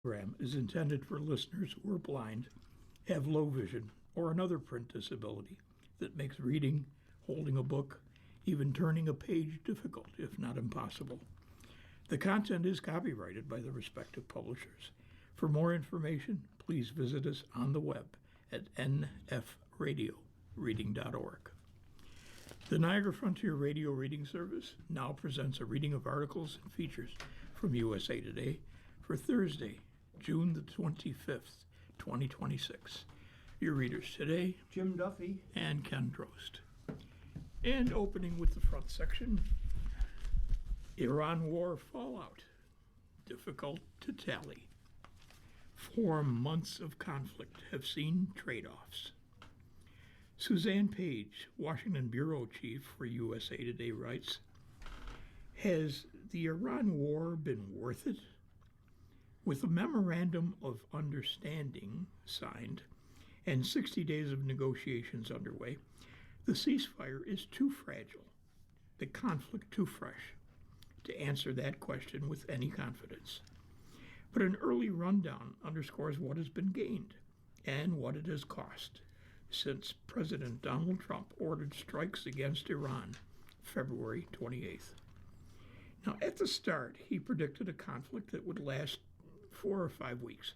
Program is intended for listeners who are blind, have low vision, or another print disability that makes reading, holding a book, even turning a page difficult, if not impossible. The content is copyrighted by the respective publishers. For more information, please visit us on the web at nfradioreading.org. The Niagara Frontier Radio Reading Service now presents a reading of articles and features from USA Today for Thursday, June the 25th, 2026. Your readers today, Jim Duffy and Ken Drost. And opening with the front section, Iran war fallout, difficult to tally. 4 months of conflict have seen trade-offs. Suzanne Page, Washington Bureau Chief for USA Today, writes, "Has the Iran war been worth it? With a memorandum of understanding signed and 60 days of negotiations underway, the ceasefire is too fragile, the conflict too fresh, to answer that question with any confidence. But an early rundown underscores what has been gained and what it has cost since President Donald Trump ordered strikes against Iran February 28th. Now, at the start, he predicted a conflict that would last 4 or 5 weeks,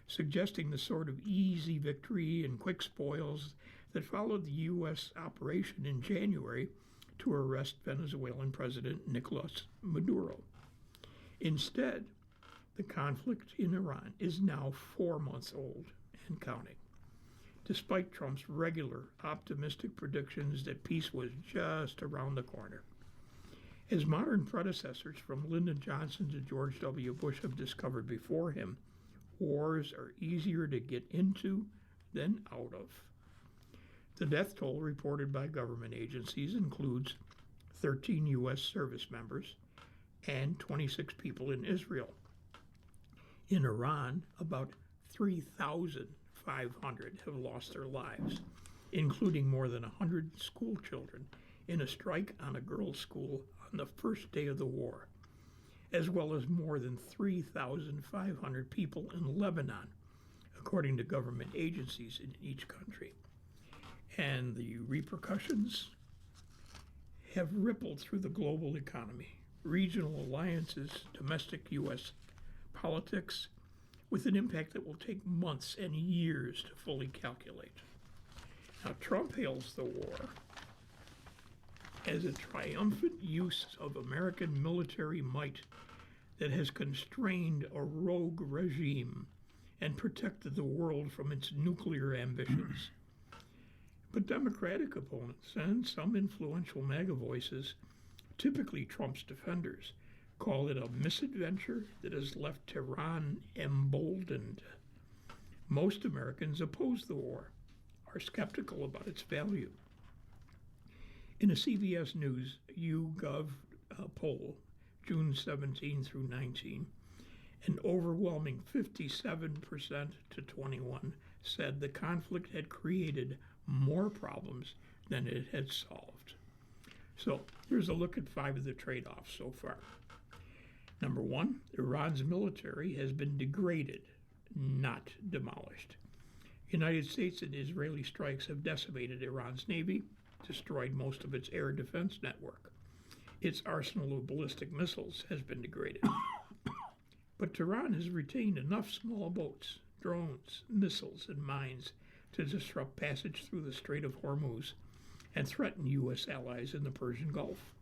suggesting the sort of easy victory and quick spoils that followed the U.S. operation in January to arrest Venezuelan President Nicolas Maduro. Instead, the conflict in Iran is now 4 months old and counting, despite Trump's regular optimistic predictions that peace was just around the corner. As modern predecessors from Lyndon Johnson to George W. Bush have discovered before him, wars are easier to get into than out of. The death toll reported by government agencies includes 13 U.S. service members and 26 people in Israel. In Iran, about 3,500 have lost their lives, including more than 100 school children in a strike on a girls' school on the first day of the war, as well as more than 3,500 people in Lebanon, according to government agencies in each country. And the repercussions have rippled through the global economy, regional alliances, domestic U.S. politics, with an impact that will take months and years to fully calculate. Now, Trump hails the war as a triumphant use of American military might that has constrained a rogue regime and protected the world from its nuclear ambitions. But Democratic opponents and some influential MAGA voices, typically Trump's defenders, call it a misadventure that has left Tehran emboldened. Most Americans oppose the war, are skeptical about its value. In a CBS News YouGov poll, June 17 through 19, an overwhelming 57% to 21 said the conflict had created more problems than it had solved. So here's a look at 5 of the trade-offs so far. Number 1, Iran's military has been degraded, not demolished. United States and Israeli strikes have decimated Iran's navy, destroyed most of its air defense network. Its arsenal of ballistic missiles has been degraded. But Tehran has retained enough small boats, drones, missiles, and mines to disrupt passage through the Strait of Hormuz and threaten U.S. allies in the Persian Gulf.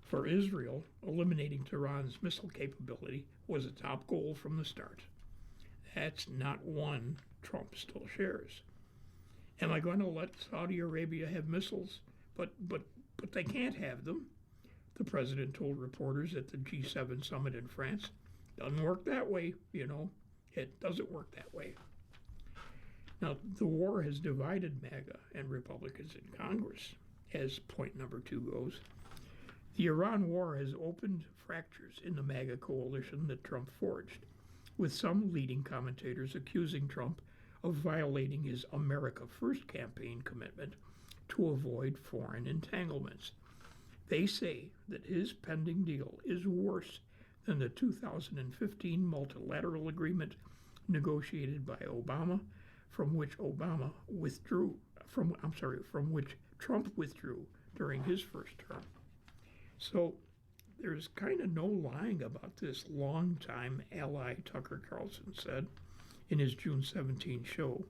For Israel, eliminating Tehran's missile capability was a top goal from the start. That's not one Trump still shares. Am I going to let Saudi Arabia have missiles? But they can't have them, the president told reporters at the G7 summit in France. Doesn't work that way, It doesn't work that way. Now, the war has divided MAGA and Republicans in Congress, as point number 2 goes. The Iran war has opened fractures in the MAGA coalition that Trump forged, with some leading commentators accusing Trump of violating his America First campaign commitment to avoid foreign entanglements. They say that his pending deal is worse than the 2015 multilateral agreement negotiated by Obama, from which Trump withdrew during his first term. So there's kind of no lying about this, longtime ally Tucker Carlson said in his June 17 show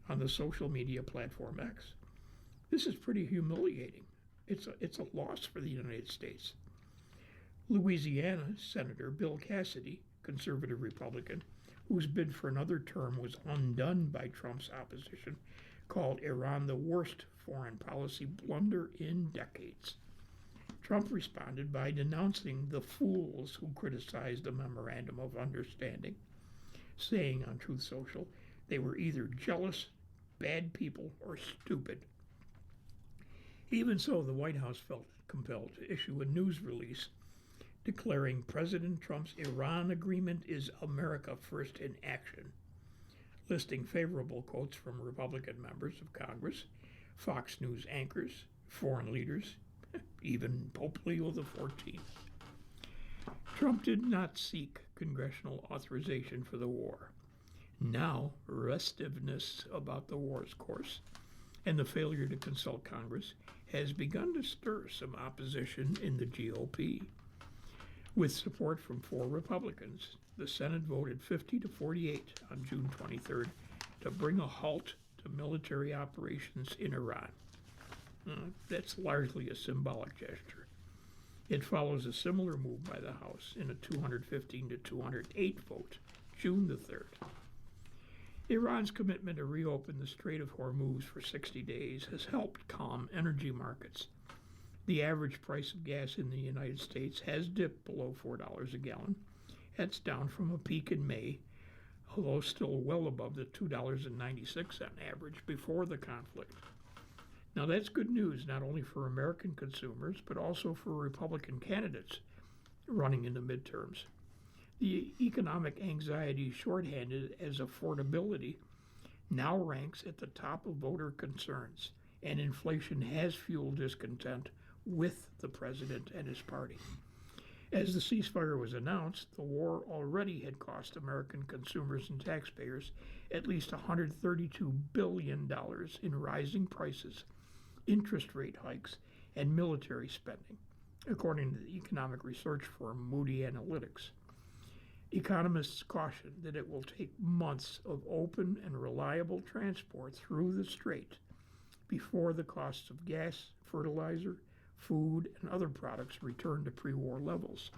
on the social media platform X. This is pretty humiliating. It's a loss for the United States. Louisiana Senator Bill Cassidy, conservative Republican, whose bid for another term was undone by Trump's opposition, called Iran the worst foreign policy blunder in decades. Trump responded by denouncing the fools who criticized the Memorandum of Understanding, saying on Truth Social they were either jealous, bad people, or stupid. Even so, the White House felt compelled to issue a news release declaring President Trump's Iran agreement is America first in action, listing favorable quotes from Republican members of Congress, Fox News anchors, foreign leaders, even Pope Leo XIV. Trump did not seek congressional authorization for the war. Now, restiveness about the war's course and the failure to consult Congress has begun to stir some opposition in the GOP. With support from 4 Republicans, the Senate voted 50 to 48 on June 23rd to bring a halt to military operations in Iran. That's largely a symbolic gesture. It follows a similar move by the House in a 215 to 208 vote, June the 3rd. Iran's commitment to reopen the Strait of Hormuz for 60 days has helped calm energy markets. The average price of gas in the United States has dipped below $4 a gallon. That's down from a peak in May, although still well above the $2.96 average before the conflict. Now that's good news not only for American consumers, but also for Republican candidates running in the midterms. The economic anxiety shorthanded as affordability now ranks at the top of voter concerns, and inflation has fueled discontent with the president and his party. As the ceasefire was announced, the war already had cost American consumers and taxpayers at least $132 billion in rising prices, interest rate hikes, and military spending, according to the economic research firm Moody Analytics. Economists caution that it will take months of open and reliable transport through the strait before the costs of gas, fertilizer, food, and other products return to pre-war levels.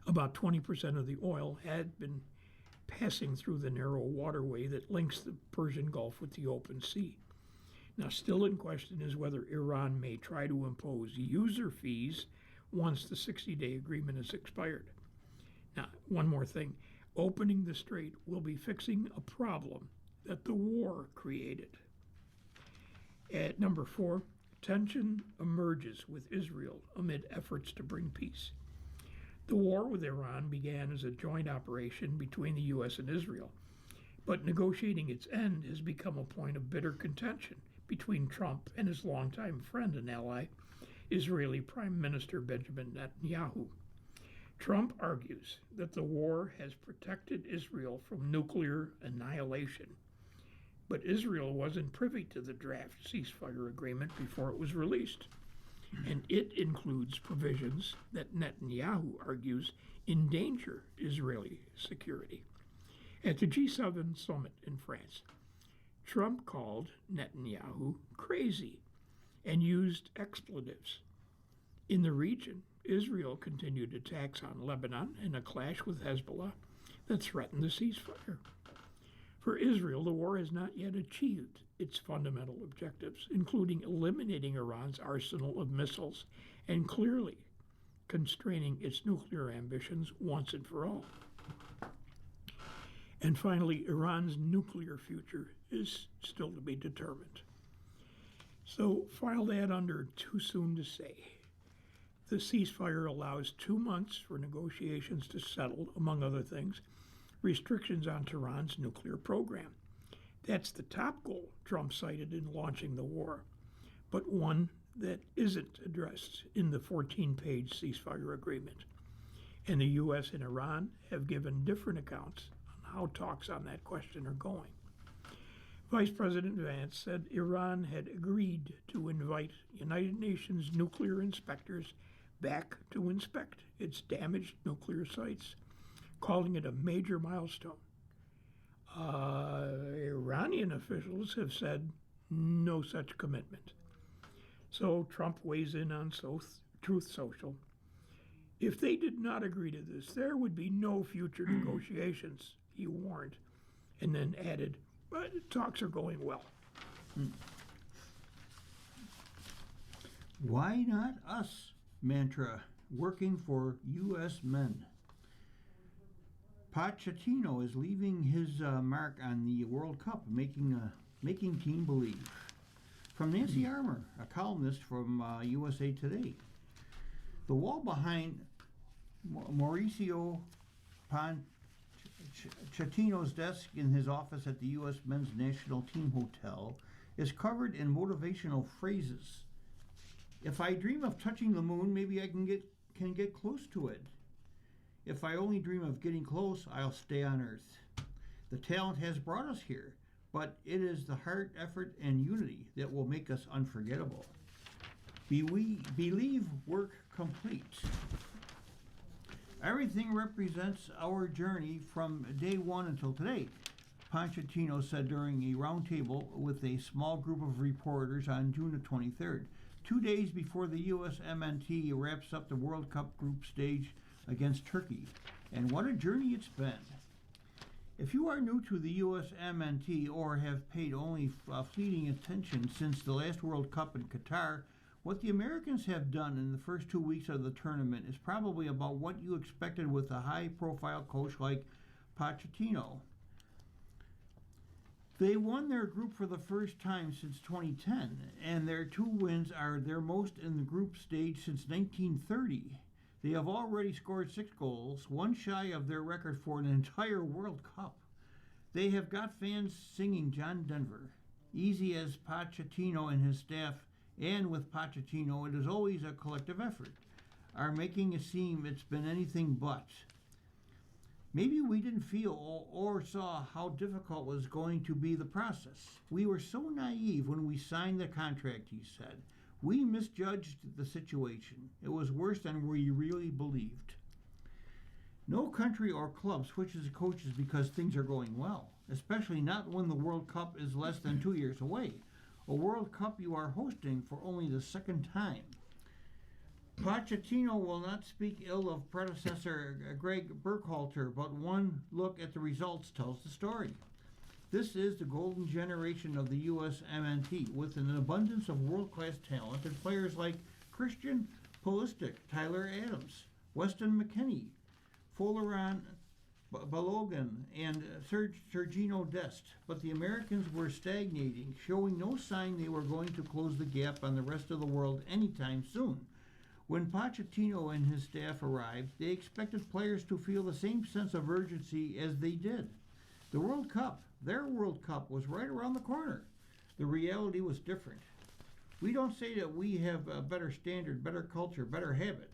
About 20% of the oil had been passing through the narrow waterway that links the Persian Gulf with the open sea. Now, still in question is whether Iran may try to impose user fees once the 60-day agreement is expired. Now, one more thing. Opening the strait will be fixing a problem that the war created. At number 4, tension emerges with Israel amid efforts to bring peace. The war with Iran began as a joint operation between the U.S. and Israel, but negotiating its end has become a point of bitter contention between Trump and his longtime friend and ally, Israeli Prime Minister Benjamin Netanyahu. Trump argues that the war has protected Israel from nuclear annihilation, but Israel wasn't privy to the draft ceasefire agreement before it was released, and it includes provisions that Netanyahu argues endanger Israeli security. At the G7 summit in France, Trump called Netanyahu crazy and used expletives. In the region, Israel continued attacks on Lebanon in a clash with Hezbollah that threatened the ceasefire. For Israel, the war has not yet achieved its fundamental objectives, including eliminating Iran's arsenal of missiles and clearly constraining its nuclear ambitions once and for all. And finally, Iran's nuclear future is still to be determined. So file that under too soon to say. The ceasefire allows 2 months for negotiations to settle, among other things, restrictions on Tehran's nuclear program. That's the top goal Trump cited in launching the war, but one that isn't addressed in the 14-page ceasefire agreement. And the U.S. and Iran have given different accounts on how talks on that question are going. Vice President Vance said Iran had agreed to invite United Nations nuclear inspectors back to inspect its damaged nuclear sites, calling it a major milestone. Iranian officials have said no such commitment. So Trump weighs in on Truth Social. If they did not agree to this, there would be no future negotiations, he warned, and then added, but talks are going well. Why not us? Mantra working for U.S. men. Pochettino is leaving his mark on the World Cup, making team believe. From Nancy Armour, a columnist from USA Today. The wall behind Mauricio Pochettino's desk in his office at the U.S. Men's National Team Hotel is covered in motivational phrases. If I dream of touching the moon, maybe I can get close to it. If I only dream of getting close, I'll stay on Earth. The talent has brought us here, but it is the heart, effort, and unity that will make us unforgettable. Believe work complete. Everything represents our journey from day one until today, Pochettino said during a roundtable with a small group of reporters on June the 23rd, 2 days before the USMNT wraps up the World Cup group stage against Turkey. And what a journey it's been. If you are new to the USMNT or have paid only fleeting attention since the last World Cup in Qatar, what the Americans have done in the first 2 weeks of the tournament is probably about what you expected with a high-profile coach like Pochettino. They won their group for the first time since 2010, and their 2 wins are their most in the group stage since 1930. They have already scored 6 goals, 1 shy of their record for an entire World Cup. They have got fans singing John Denver, easy as Pochettino and his staff, and with Pochettino it is always a collective effort, are making it seem it's been anything but. Maybe we didn't feel or saw how difficult was going to be the process. We were so naive when we signed the contract, he said. We misjudged the situation. It was worse than we really believed. No country or club switches coaches because things are going well, especially not when the World Cup is less than 2 years away. A World Cup you are hosting for only the second time. Pochettino will not speak ill of predecessor Greg Berhalter, but one look at the results tells the story. This is the golden generation of the USMNT, with an abundance of world-class talent and players like Christian Pulisic, Tyler Adams, Weston McKennie, Folarin Balogun, and Sergino Dest. But the Americans were stagnating, showing no sign they were going to close the gap on the rest of the world anytime soon. When Pochettino and his staff arrived, they expected players to feel the same sense of urgency as they did. The World Cup, their World Cup, was right around the corner. The reality was different. We don't say that we have a better standard, better culture, better habit.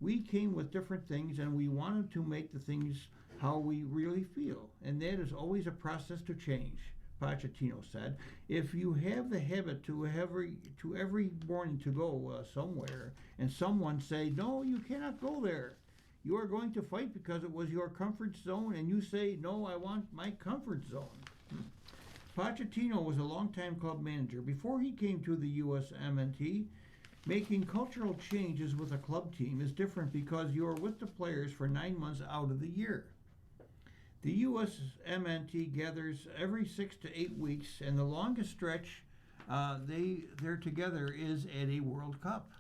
We came with different things, and we wanted to make the things how we really feel, and that is always a process to change, Pochettino said. If you have the habit to every morning to go somewhere, and someone say, no, you cannot go there, you are going to fight because it was your comfort zone, and you say, no, I want my comfort zone. Pochettino was a longtime club manager. Before he came to the USMNT, making cultural changes with a club team is different because you are with the players for 9 months out of the year. The USMNT gathers every 6 to 8 weeks, and the longest stretch they're together is at a World Cup.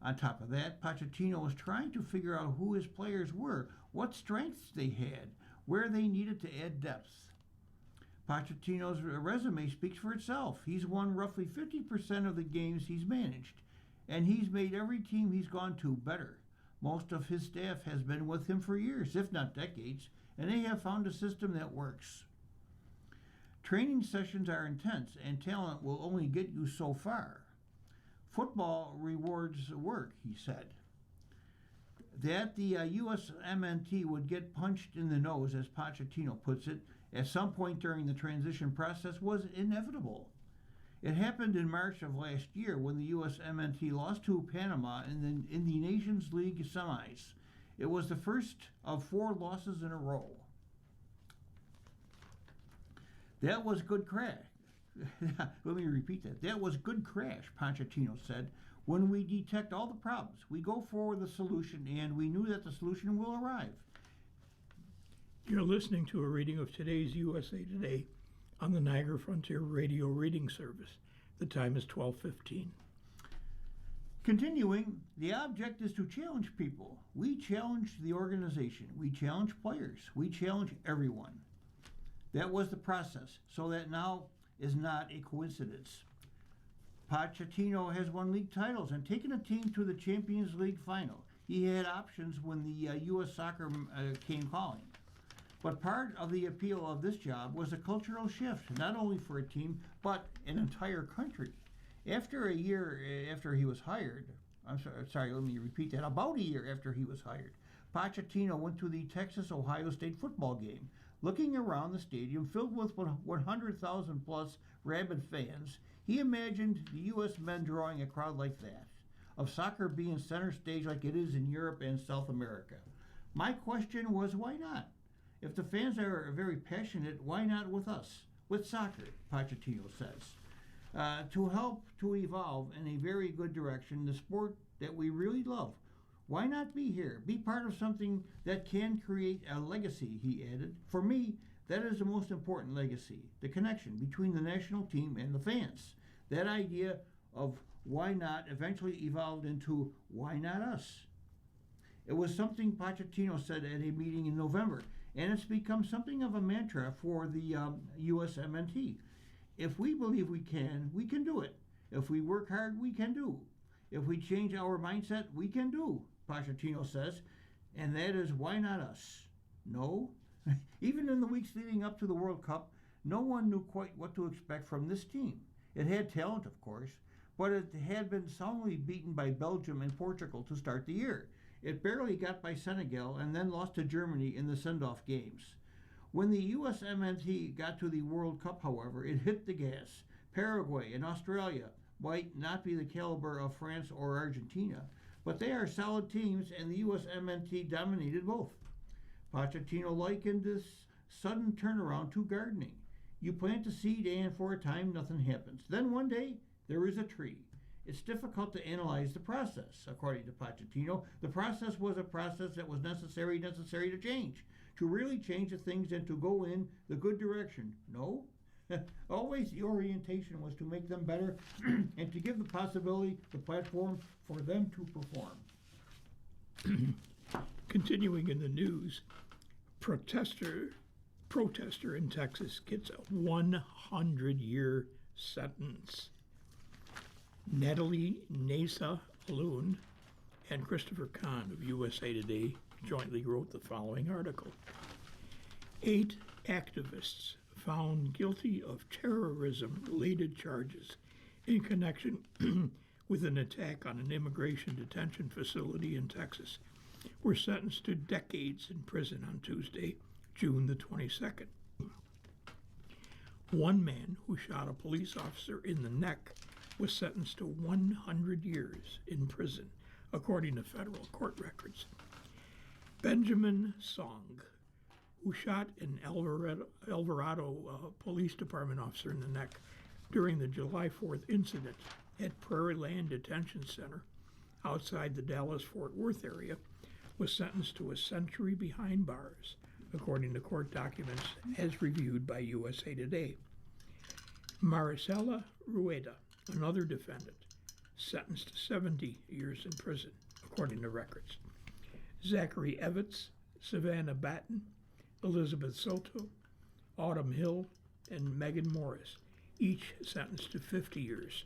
On top of that, Pochettino was trying to figure out who his players were, what strengths they had, where they needed to add depth. Pochettino's resume speaks for itself. He's won roughly 50% of the games he's managed, and he's made every team he's gone to better. Most of his staff has been with him for years, if not decades, and they have found a system that works. Training sessions are intense, and talent will only get you so far. Football rewards work, he said. That the USMNT would get punched in the nose, as Pochettino puts it, at some point during the transition process was inevitable. It happened in March of last year when the USMNT lost to Panama in the Nations League semis. It was the first of 4 losses in a row. That was good crash. Let me repeat that. That was good crash, Pochettino said. When we detect all the problems, we go for the solution, and we knew that the solution will arrive. You're listening to a reading of today's USA Today on the Niagara Frontier Radio Reading Service. The time is 12:15. Continuing, the object is to challenge people. We challenge the organization. We challenge players. We challenge everyone. That was the process, so that now is not a coincidence. Pochettino has won league titles and taken a team to the Champions League final. He had options when the U.S. soccer came calling. But part of the appeal of this job was a cultural shift, not only for a team, but an entire country. After a year after he was hired, let me repeat that, about a year after he was hired, Pochettino went to the Texas-Ohio State football game. Looking around the stadium filled with 100,000 plus rabid fans, he imagined the U.S. men drawing a crowd like that, of soccer being center stage like it is in Europe and South America. My question was, why not? If the fans are very passionate, why not with us? With soccer, Pochettino says. To help to evolve in a very good direction, the sport that we really love. Why not be here? Be part of something that can create a legacy, he added. For me, that is the most important legacy, the connection between the national team and the fans. That idea of why not eventually evolved into why not us? It was something Pochettino said at a meeting in November, and it's become something of a mantra for the USMNT. If we believe we can do it. If we work hard, we can do. If we change our mindset, we can do, Pochettino says, and that is why not us? No. Even in the weeks leading up to the World Cup, no one knew quite what to expect from this team. It had talent, of course, but it had been soundly beaten by Belgium and Portugal to start the year. It barely got by Senegal and then lost to Germany in the send-off games. When the USMNT got to the World Cup, however, it hit the gas. Paraguay and Australia might not be the caliber of France or Argentina, but they are solid teams, and the USMNT dominated both. Pochettino likened this sudden turnaround to gardening. You plant a seed, and for a time nothing happens. Then one day, there is a tree. It's difficult to analyze the process, according to Pochettino. The process was a process that was necessary to change, to really change the things and to go in the good direction. No? Always the orientation was to make them better and to give the possibility, the platform for them to perform. Continuing in the news, protester in Texas gets a 100-year sentence. Natalie Nasa Alun and Christopher Kahn of USA Today jointly wrote the following article. 8 activists found guilty of terrorism-related charges in connection with an attack on an immigration detention facility in Texas were sentenced to decades in prison on Tuesday, June the 22nd. One man who shot a police officer in the neck was sentenced to 100 years in prison, according to federal court records. Benjamin Song, who shot an Alvarado Police Department officer in the neck during the July 4th incident at Prairie Land Detention Center outside the Dallas-Fort Worth area, was sentenced to a century behind bars, according to court documents as reviewed by USA Today. Maricela Rueda, another defendant, sentenced to 70 years in prison, according to records. Zachary Evans, Savannah Batten, Elizabeth Soto, Autumn Hill, and Megan Morris, each sentenced to 50 years,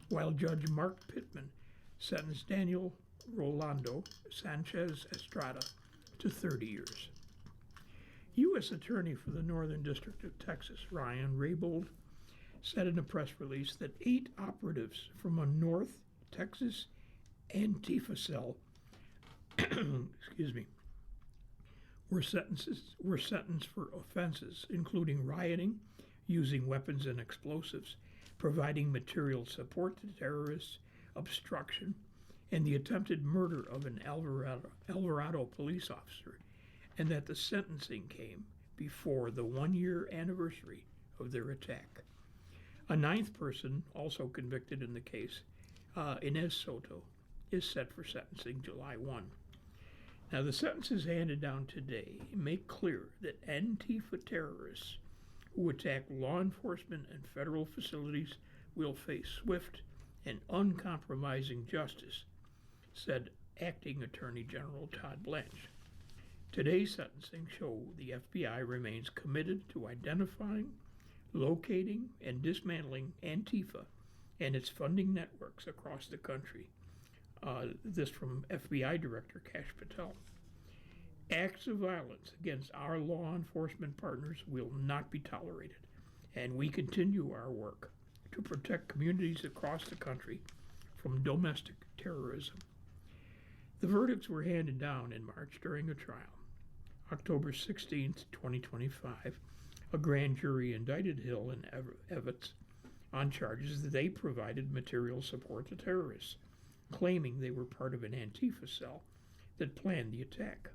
while Judge Mark Pittman sentenced Daniel Rolando Sanchez Estrada to 30 years. U.S. Attorney for the Northern District of Texas, Ryan Raybould, said in a press release that 8 operatives from a North Texas Antifa cell excuse me, were sentenced for offenses including rioting, using weapons and explosives, providing material support to terrorists, obstruction, and the attempted murder of an Alvarado police officer, and that the sentencing came before the 1-year anniversary of their attack. A ninth person, also convicted in the case, Inez Soto, is set for sentencing July 1. Now, the sentences handed down today make clear that Antifa terrorists who attack law enforcement and federal facilities will face swift and uncompromising justice, said Acting Attorney General Todd Blanche. Today's sentencing show the FBI remains committed to identifying, locating, and dismantling Antifa and its funding networks across the country. This from FBI Director Kash Patel. Acts of violence against our law enforcement partners will not be tolerated, and we continue our work to protect communities across the country from domestic terrorism. The verdicts were handed down in March during a trial. October 16, 2025, a grand jury indicted Hill and Evans on charges that they provided material support to terrorists, claiming they were part of an Antifa cell that planned the attack.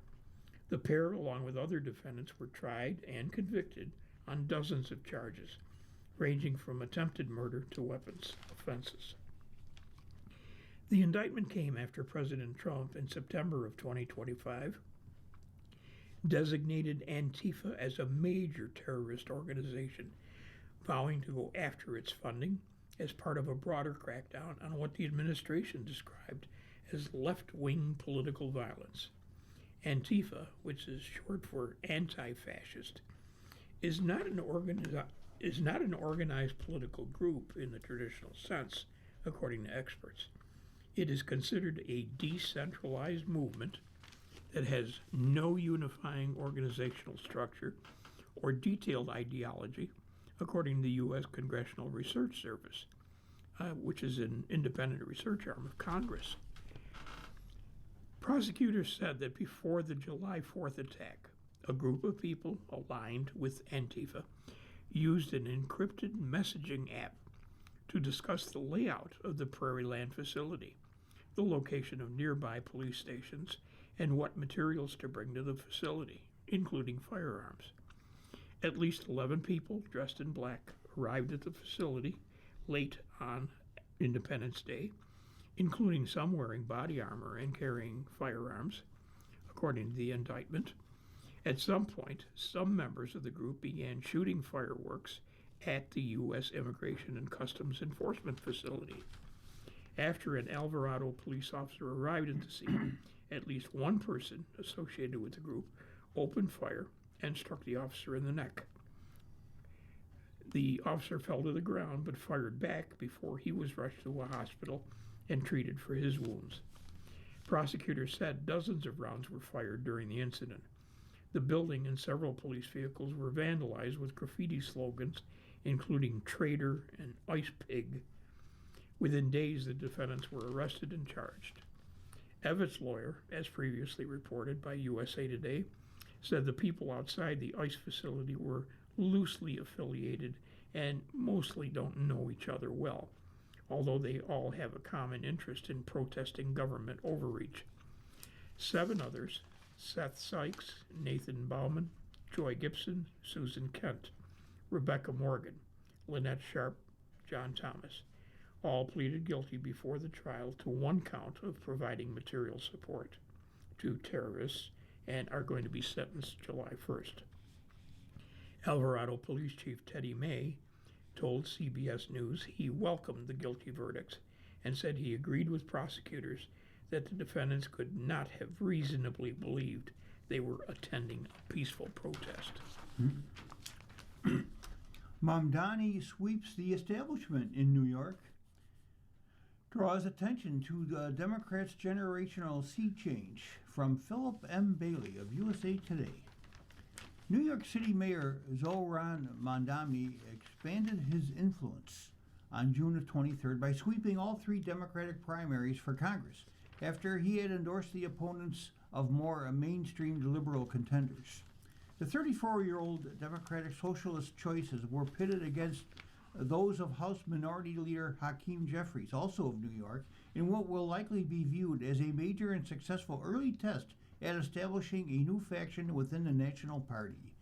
The pair, along with other defendants, were tried and convicted on dozens of charges, ranging from attempted murder to weapons offenses. The indictment came after President Trump, in September of 2025, designated Antifa as a major terrorist organization, vowing to go after its funding as part of a broader crackdown on what the administration described as left-wing political violence. Antifa, which is short for anti-fascist, is not an organized political group in the traditional sense, according to experts. It is considered a decentralized movement that has no unifying organizational structure or detailed ideology, according to the U.S. Congressional Research Service, which is an independent research arm of Congress. Prosecutors said that before the July 4th attack, a group of people aligned with Antifa used an encrypted messaging app to discuss the layout of the Prairie Land facility, the location of nearby police stations, and what materials to bring to the facility, including firearms. At least 11 people dressed in black arrived at the facility late on Independence Day, including some wearing body armor and carrying firearms, according to the indictment. At some point, some members of the group began shooting fireworks at the U.S. Immigration and Customs Enforcement facility. After an Alvarado police officer arrived at the scene, at least one person associated with the group opened fire and struck the officer in the neck. The officer fell to the ground but fired back before he was rushed to a hospital and treated for his wounds. Prosecutors said dozens of rounds were fired during the incident. The building and several police vehicles were vandalized with graffiti slogans, including "Traitor" and "Ice Pig." Within days, the defendants were arrested and charged. Evans' lawyer, as previously reported by USA Today, said the people outside the ICE facility were loosely affiliated and mostly don't know each other well, although they all have a common interest in protesting government overreach. 7 others, Seth Sykes, Nathan Bauman, Joy Gibson, Susan Kent, Rebecca Morgan, Lynette Sharp, John Thomas, all pleaded guilty before the trial to one count of providing material support to terrorists and are going to be sentenced July 1st. Alvarado Police Chief Teddy May told CBS News he welcomed the guilty verdicts and said he agreed with prosecutors that the defendants could not have reasonably believed they were attending a peaceful protest. Mamdani sweeps the establishment in New York, draws attention to the Democrats' generational sea change, from Philip M. Bailey of USA Today. New York City Mayor Zohran Mamdani expanded his influence on June of 23rd by sweeping all 3 Democratic primaries for Congress after he had endorsed the opponents of more mainstream liberal contenders. The 34-year-old Democratic Socialist choices were pitted against those of House Minority Leader Hakeem Jeffries, also of New York, in what will likely be viewed as a major and successful early test at establishing a new faction within the National Party.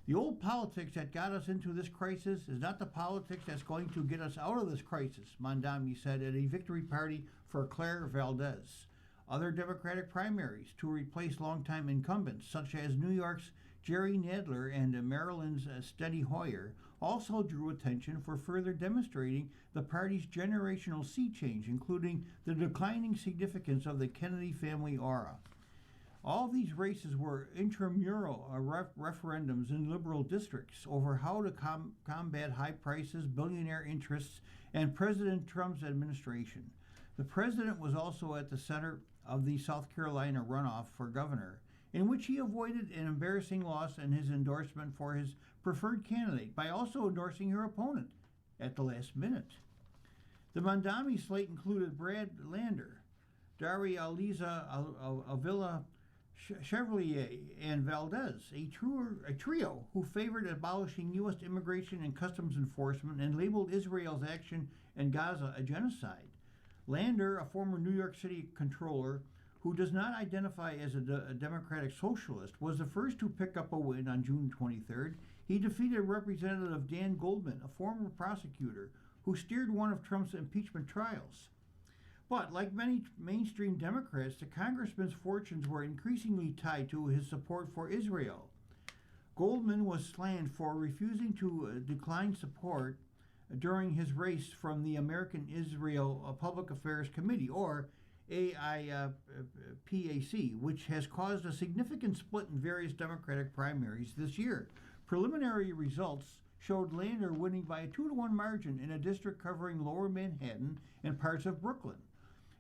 The old politics that got us into this crisis is not the politics that's going to get us out of this crisis, Mondami said at a victory party for Claire Valdez. Other Democratic primaries to replace longtime incumbents, such as New York's Jerry Nadler and Maryland's Steny Hoyer, also drew attention for further demonstrating the party's generational sea change, including the declining significance of the Kennedy family aura. All these races were intramural referendums in liberal districts over how to combat high prices, billionaire interests, and President Trump's administration. The president was also at the center of the South Carolina runoff for governor, in which he avoided an embarrassing loss in his endorsement for his preferred candidate by also endorsing her opponent at the last minute. The Mondami slate included Brad Lander, Daria Aliza Avila Chevalier, and Valdez, a trio who favored abolishing U.S. immigration and customs enforcement and labeled Israel's action in Gaza a genocide. Lander, a former New York City controller who does not identify as a Democratic Socialist, was the first to pick up a win on June 23rd. He defeated Representative Dan Goldman, a former prosecutor, who steered one of Trump's impeachment trials. But like many mainstream Democrats, the congressman's fortunes were increasingly tied to his support for Israel. Goldman was slammed for refusing to decline support during his race from the American Israel Public Affairs Committee, or AIPAC, which has caused a significant split in various Democratic primaries this year. Preliminary results showed Lander winning by a 2-to-1 margin in a district covering lower Manhattan and parts of Brooklyn.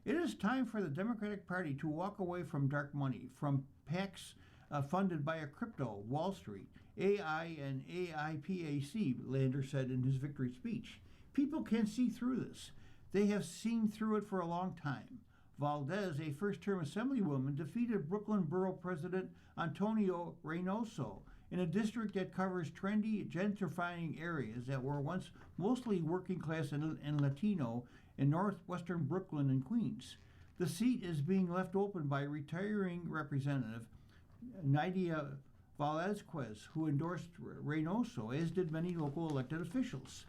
It is time for the Democratic Party to walk away from dark money, from PACs funded by a crypto, Wall Street, AI and AIPAC, Lander said in his victory speech. People can see through this. They have seen through it for a long time. Valdez, a first-term assemblywoman, defeated Brooklyn Borough President Antonio Reynoso in a district that covers trendy, gentrifying areas that were once mostly working class and Latino in northwestern Brooklyn and Queens. The seat is being left open by retiring Representative Nydia Velázquez, who endorsed Reynoso, as did many local elected officials.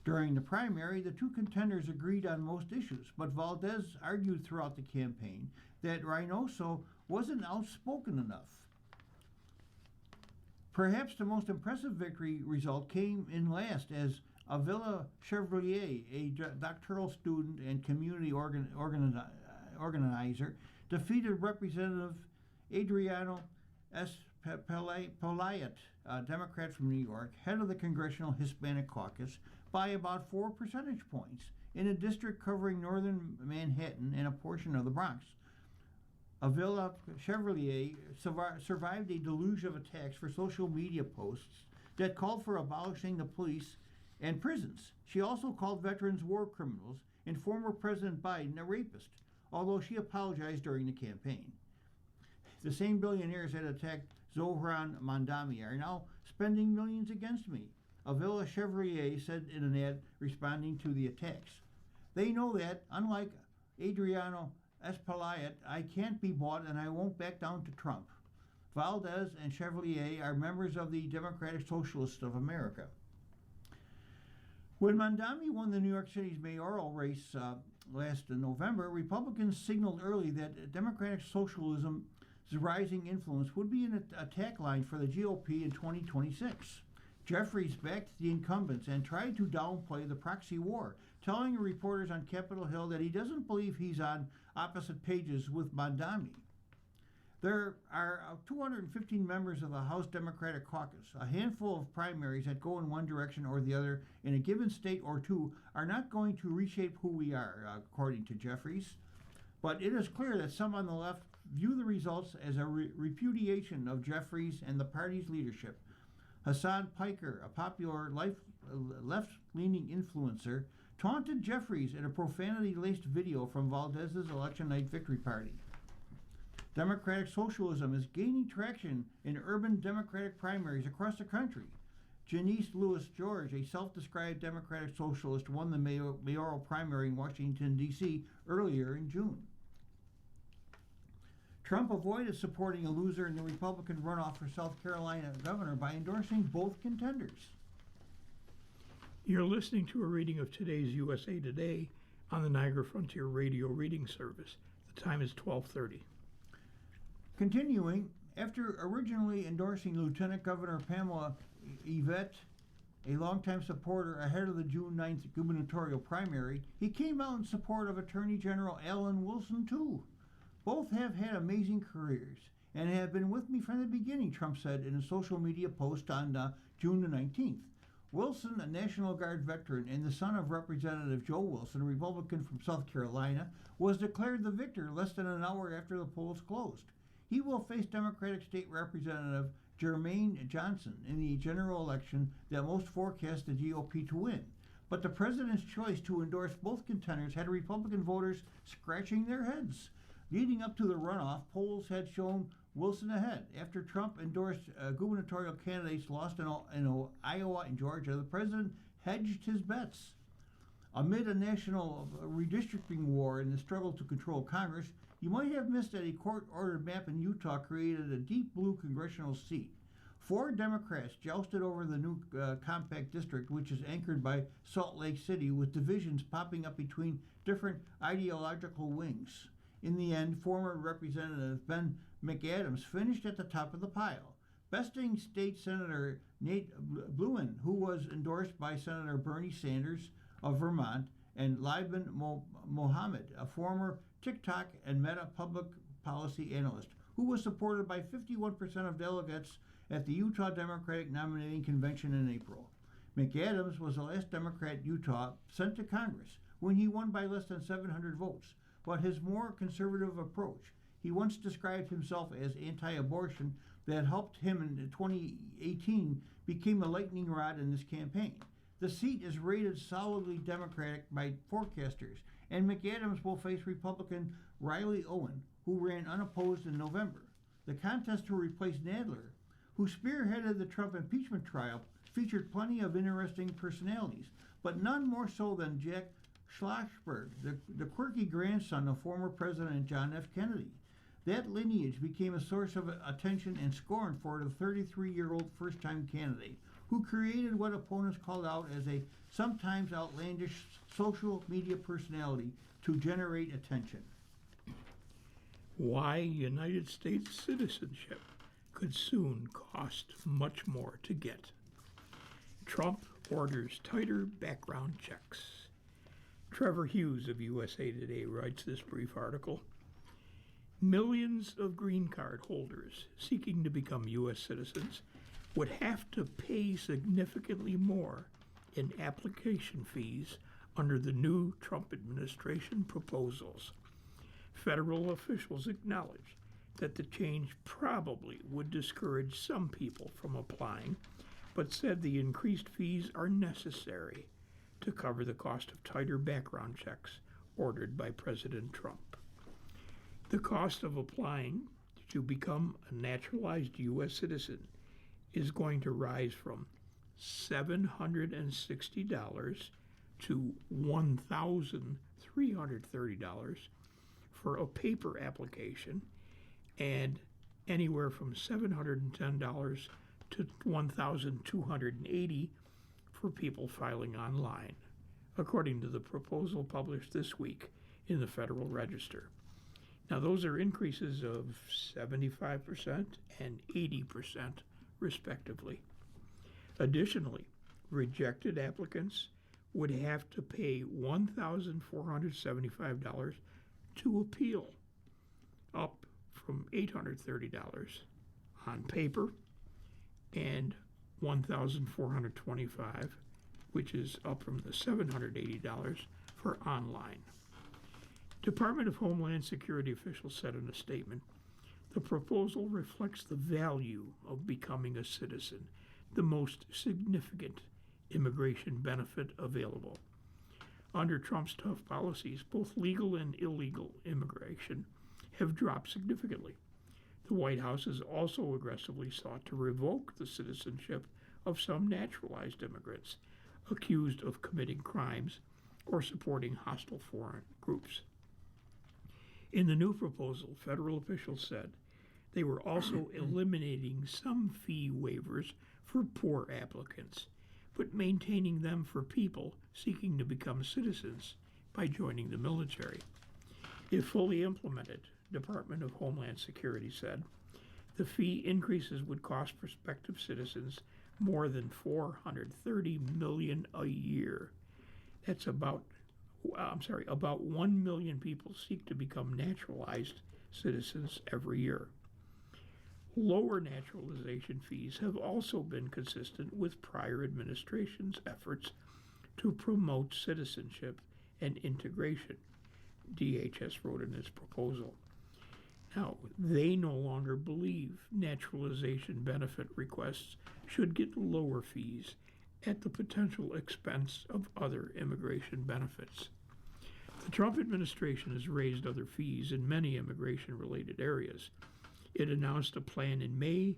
During the primary, the two contenders agreed on most issues, but Valdez argued throughout the campaign that Reynoso wasn't outspoken enough. Perhaps the most impressive victory result came in last, as Avila Chevalier, a doctoral student and community organizer, defeated Representative Adriano Polayet, a Democrat from New York, head of the Congressional Hispanic Caucus, by about 4 percentage points in a district covering northern Manhattan and a portion of the Bronx. Avila Chevalier survived a deluge of attacks for social media posts that called for abolishing the police and prisons. She also called veterans war criminals and former President Biden a rapist, although she apologized during the campaign. The same billionaires that attacked Zohran Mondami are now spending millions against me, Avila Chevalier said in an ad responding to the attacks. They know that, unlike Adriano Espaillat, I can't be bought and I won't back down to Trump. Valdez and Chevalier are members of the Democratic Socialists of America. When Mondami won the New York City's mayoral race last November, Republicans signaled early that Democratic socialism's rising influence would be an attack line for the GOP in 2026. Jeffries backed the incumbents and tried to downplay the proxy war, telling reporters on Capitol Hill that he doesn't believe he's on opposite pages with Mondami. There are 215 members of the House Democratic Caucus. A handful of primaries that go in one direction or the other in a given state or two are not going to reshape who we are, according to Jeffries. But it is clear that some on the left view the results as a repudiation of Jeffries and the party's leadership. Hassan Piker, a popular left-leaning influencer, taunted Jeffries in a profanity-laced video from Valdez's election night victory party. Democratic socialism is gaining traction in urban Democratic primaries across the country. Janice Lewis George, a self-described Democratic socialist, won the mayoral primary in Washington, D.C. earlier in June. Trump avoided supporting a loser in the Republican runoff for South Carolina governor by endorsing both contenders. You're listening to a reading of today's USA Today on the Niagara Frontier Radio Reading Service. The time is 12:30. Continuing, after originally endorsing Lieutenant Governor Pamela Yvette, a longtime supporter ahead of the June 9th gubernatorial primary, he came out in support of Attorney General Alan Wilson, too. Both have had amazing careers and have been with me from the beginning, Trump said in a social media post on June the 19th. Wilson, a National Guard veteran and the son of Representative Joe Wilson, a Republican from South Carolina, was declared the victor less than an hour after the polls closed. He will face Democratic State Representative Jermaine Johnson in the general election that most forecast the GOP to win. But the president's choice to endorse both contenders had Republican voters scratching their heads. Leading up to the runoff, polls had shown Wilson ahead. After Trump endorsed gubernatorial candidates lost in Iowa and Georgia, the president hedged his bets. Amid a national redistricting war and the struggle to control Congress, you might have missed that a court-ordered map in Utah created a deep blue congressional seat. 4 Democrats jousted over the new compact district, which is anchored by Salt Lake City, with divisions popping up between different ideological wings. In the end, former Representative Ben McAdams finished at the top of the pile, besting State Senator Nate Bluin, who was endorsed by Senator Bernie Sanders of Vermont, and Liban Mohammed, a former TikTok and Meta public policy analyst, who was supported by 51% of delegates at the Utah Democratic Nominating Convention in April. McAdams was the last Democrat Utah sent to Congress when he won by less than 700 votes, but his more conservative approach, he once described himself as anti-abortion, that helped him in 2018 became a lightning rod in this campaign. The seat is rated solidly Democratic by forecasters, and McAdams will face Republican Riley Owen, who ran unopposed in November. The contest to replace Nadler, who spearheaded the Trump impeachment trial, featured plenty of interesting personalities, but none more so than Jack Schlossberg, the quirky grandson of former President John F. Kennedy. That lineage became a source of attention and scorn for the 33-year-old first-time candidate, who created what opponents called out as a sometimes outlandish social media personality to generate attention. Why United States citizenship could soon cost much more to get. Trump orders tighter background checks. Trevor Hughes of USA Today writes this brief article. Millions of green card holders seeking to become U.S. citizens would have to pay significantly more in application fees under the new Trump administration proposals. Federal officials acknowledge that the change probably would discourage some people from applying, but said the increased fees are necessary to cover the cost of tighter background checks ordered by President Trump. The cost of applying to become a naturalized U.S. citizen is going to rise from $760 to $1,330 for a paper application, and anywhere from $710 to $1,280 for people filing online, according to the proposal published this week in the Federal Register. Now, those are increases of 75% and 80%, respectively. Additionally, rejected applicants would have to pay $1,475 to appeal, up from $830 on paper, and $1,425, which is up from the $780 for online. Department of Homeland Security officials said in a statement, the proposal reflects the value of becoming a citizen, the most significant immigration benefit available. Under Trump's tough policies, both legal and illegal immigration have dropped significantly. The White House has also aggressively sought to revoke the citizenship of some naturalized immigrants accused of committing crimes or supporting hostile foreign groups. In the new proposal, federal officials said they were also eliminating some fee waivers for poor applicants, but maintaining them for people seeking to become citizens by joining the military. If fully implemented, Department of Homeland Security said, the fee increases would cost prospective citizens more than $430 million a year. That's about 1 million people seek to become naturalized citizens every year. Lower naturalization fees have also been consistent with prior administrations' efforts to promote citizenship and integration, DHS wrote in its proposal. Now, they no longer believe naturalization benefit requests should get lower fees at the potential expense of other immigration benefits. The Trump administration has raised other fees in many immigration-related areas. It announced a plan in May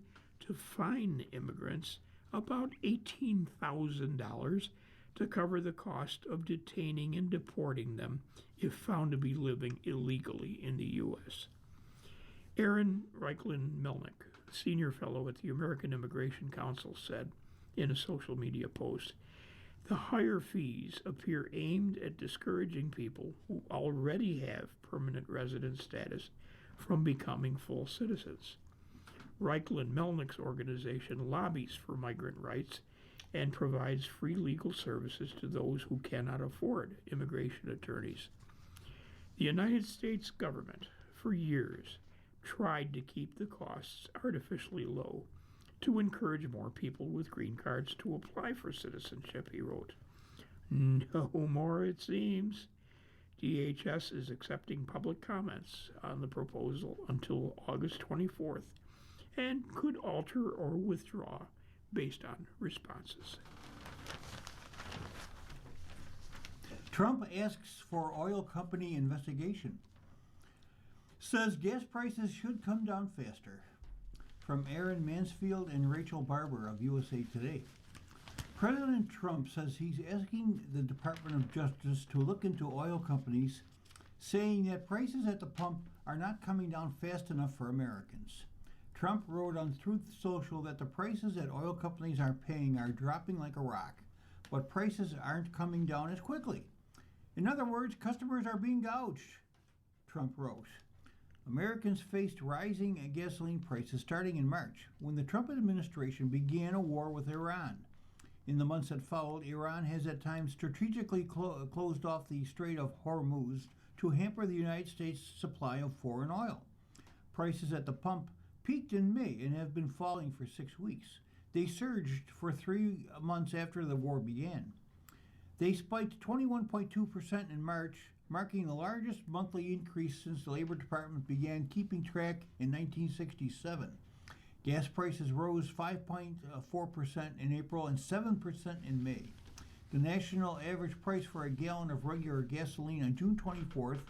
to fine immigrants about $18,000 to cover the cost of detaining and deporting them if found to be living illegally in the U.S. Aaron Reichlin-Melnick, senior fellow at the American Immigration Council, said in a social media post, the higher fees appear aimed at discouraging people who already have permanent resident status from becoming full citizens. Reichlin-Melnick's organization lobbies for migrant rights and provides free legal services to those who cannot afford immigration attorneys. The United States government, for years, tried to keep the costs artificially low to encourage more people with green cards to apply for citizenship, he wrote. No more, it seems. DHS is accepting public comments on the proposal until August 24th and could alter or withdraw based on responses. Trump asks for oil company investigation. Says gas prices should come down faster. From Aaron Mansfield and Rachel Barber of USA Today. President Trump says he's asking the Department of Justice to look into oil companies, saying that prices at the pump are not coming down fast enough for Americans. Trump wrote on Truth Social that the prices that oil companies are paying are dropping like a rock, but prices aren't coming down as quickly. In other words, customers are being gouged, Trump wrote. Americans faced rising gasoline prices starting in March, when the Trump administration began a war with Iran. In the months that followed, Iran has at times strategically closed off the Strait of Hormuz to hamper the United States' supply of foreign oil. Prices at the pump peaked in May and have been falling for 6 weeks. They surged for 3 months after the war began. They spiked 21.2% in March, marking the largest monthly increase since the Labor Department began keeping track in 1967. Gas prices rose 5.4% in April and 7% in May. The national average price for a gallon of regular gasoline on June 24th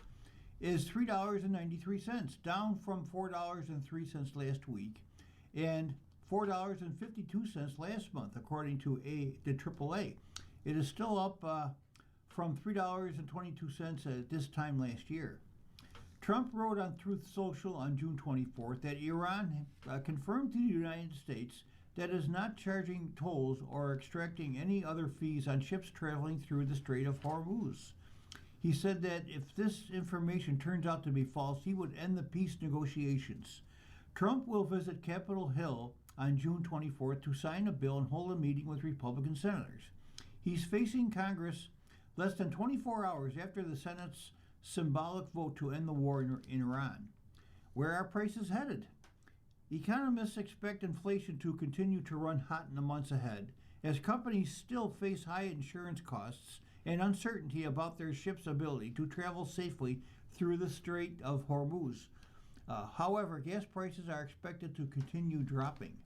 is $3.93, down from $4.03 last week and $4.52 last month, according to the AAA. It is still up from $3.22 at this time last year. Trump wrote on Truth Social on June 24th that Iran confirmed to the United States that it is not charging tolls or extracting any other fees on ships traveling through the Strait of Hormuz. He said that if this information turns out to be false, he would end the peace negotiations. Trump will visit Capitol Hill on June 24th to sign a bill and hold a meeting with Republican senators. He's facing Congress less than 24 hours after the Senate's symbolic vote to end the war in Iran. Where are prices headed? Economists expect inflation to continue to run hot in the months ahead, as companies still face high insurance costs and uncertainty about their ships' ability to travel safely through the Strait of Hormuz. However, gas prices are expected to continue dropping.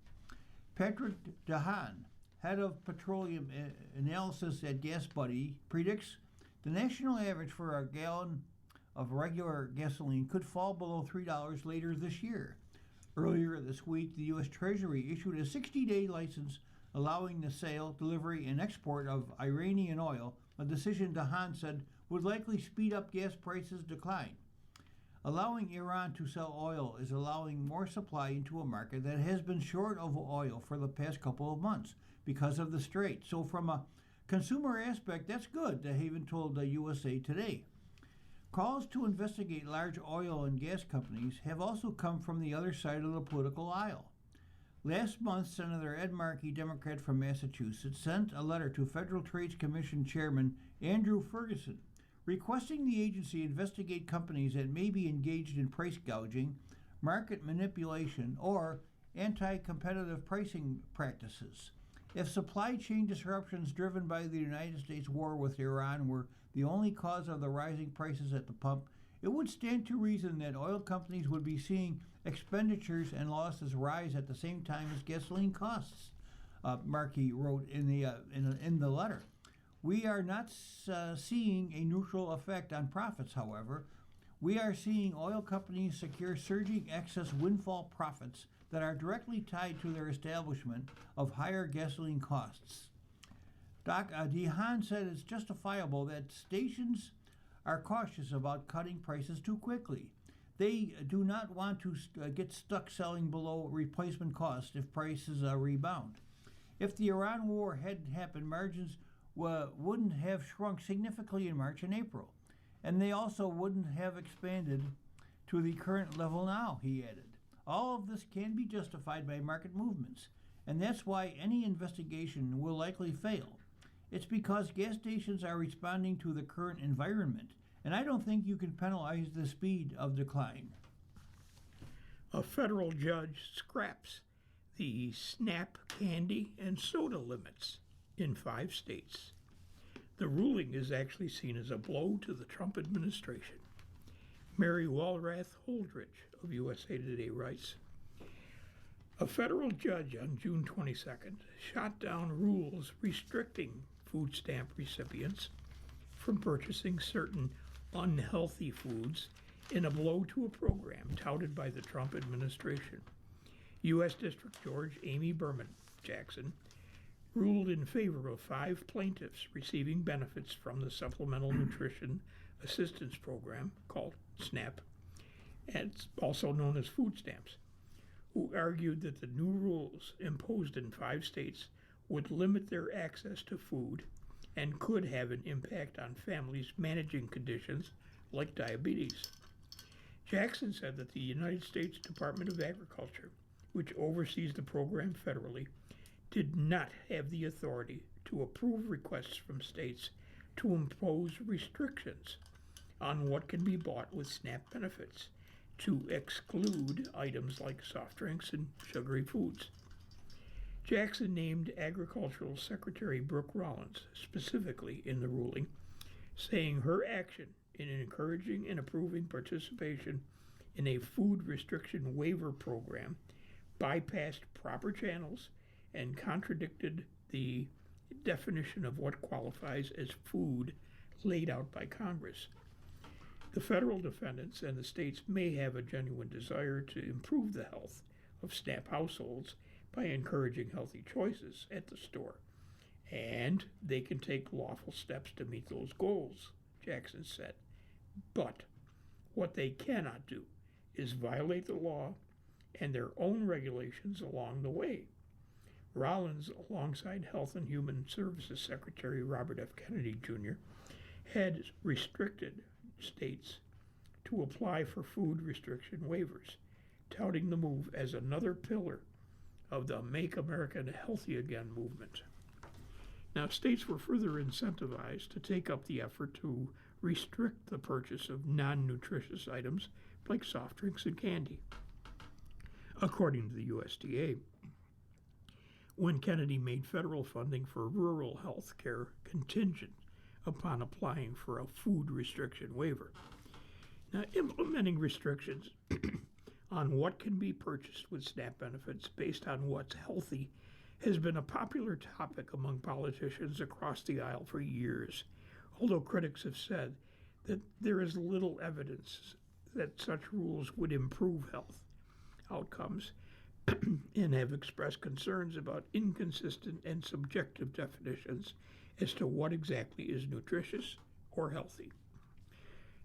Patrick DeHaan, head of petroleum analysis at GasBuddy, predicts The national average for a gallon of regular gasoline could fall below $3 later this year. Earlier this week, the U.S. Treasury issued a 60-day license allowing the sale, delivery, and export of Iranian oil, a decision Dahan said would likely speed up gas prices' decline. Allowing Iran to sell oil is allowing more supply into a market that has been short of oil for the past couple of months because of the strait. So from a consumer aspect, that's good, DeHaven told the USA Today. Calls to investigate large oil and gas companies have also come from the other side of the political aisle. Last month, Senator Ed Markey, Democrat from Massachusetts, sent a letter to Federal Trade Commission Chairman Andrew Ferguson requesting the agency investigate companies that may be engaged in price gouging, market manipulation, or anti-competitive pricing practices. If supply chain disruptions driven by the United States war with Iran were the only cause of the rising prices at the pump, it would stand to reason that oil companies would be seeing expenditures and losses rise at the same time as gasoline costs, Markey wrote in the letter. We are not seeing a neutral effect on profits, however. We are seeing oil companies secure surging excess windfall profits that are directly tied to their establishment of higher gasoline costs. Dahan said it's justifiable that stations are cautious about cutting prices too quickly. They do not want to get stuck selling below replacement cost if prices rebound. If the Iran war hadn't happened, margins wouldn't have shrunk significantly in March and April, and they also wouldn't have expanded to the current level now, he added. All of this can be justified by market movements, and that's why any investigation will likely fail. It's because gas stations are responding to the current environment, and I don't think you can penalize the speed of decline. A federal judge scraps the SNAP candy and soda limits in 5 states. The ruling is actually seen as a blow to the Trump administration. Mary Walrath Holdridge of USA Today writes, a federal judge on June 22nd shot down rules restricting food stamp recipients from purchasing certain unhealthy foods in a blow to a program touted by the Trump administration. U.S. District Judge Amy Berman Jackson ruled in favor of 5 plaintiffs receiving benefits from the Supplemental Nutrition Assistance Program, called SNAP, and it's also known as food stamps, who argued that the new rules imposed in 5 states would limit their access to food and could have an impact on families managing conditions like diabetes. Jackson said that the United States Department of Agriculture, which oversees the program federally, did not have the authority to approve requests from states to impose restrictions on what can be bought with SNAP benefits, to exclude items like soft drinks and sugary foods. Jackson named Agricultural Secretary Brooke Rollins specifically in the ruling, saying her action in encouraging and approving participation in a food restriction waiver program bypassed proper channels and contradicted the definition of what qualifies as food laid out by Congress. The federal defendants and the states may have a genuine desire to improve the health of SNAP households by encouraging healthy choices at the store, and they can take lawful steps to meet those goals, Jackson said. But what they cannot do is violate the law and their own regulations along the way. Rollins, alongside Health and Human Services Secretary Robert F. Kennedy Jr., had restricted states to apply for food restriction waivers, touting the move as another pillar of the Make America Healthy Again movement. Now, states were further incentivized to take up the effort to restrict the purchase of non-nutritious items like soft drinks and candy. According to the USDA, when Kennedy made federal funding for rural health care contingent upon applying for a food restriction waiver. Now, implementing restrictions on what can be purchased with SNAP benefits based on what's healthy has been a popular topic among politicians across the aisle for years. although critics have said that there is little evidence that such rules would improve health outcomes and have expressed concerns about inconsistent and subjective definitions as to what exactly is nutritious or healthy.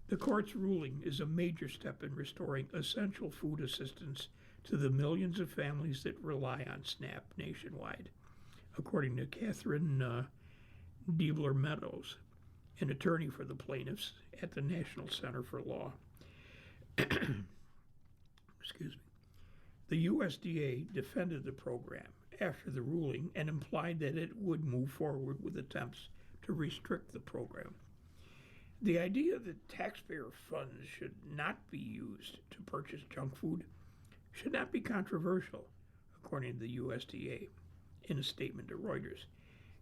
The court's ruling is a major step in restoring essential food assistance to the millions of families that rely on SNAP nationwide, according to Catherine Diebler Meadows, an attorney for the plaintiffs at the National Center for Law. Excuse me. The USDA defended the program after the ruling and implied that it would move forward with attempts to restrict the program. The idea that taxpayer funds should not be used to purchase junk food should not be controversial, according to the USDA in a statement to Reuters.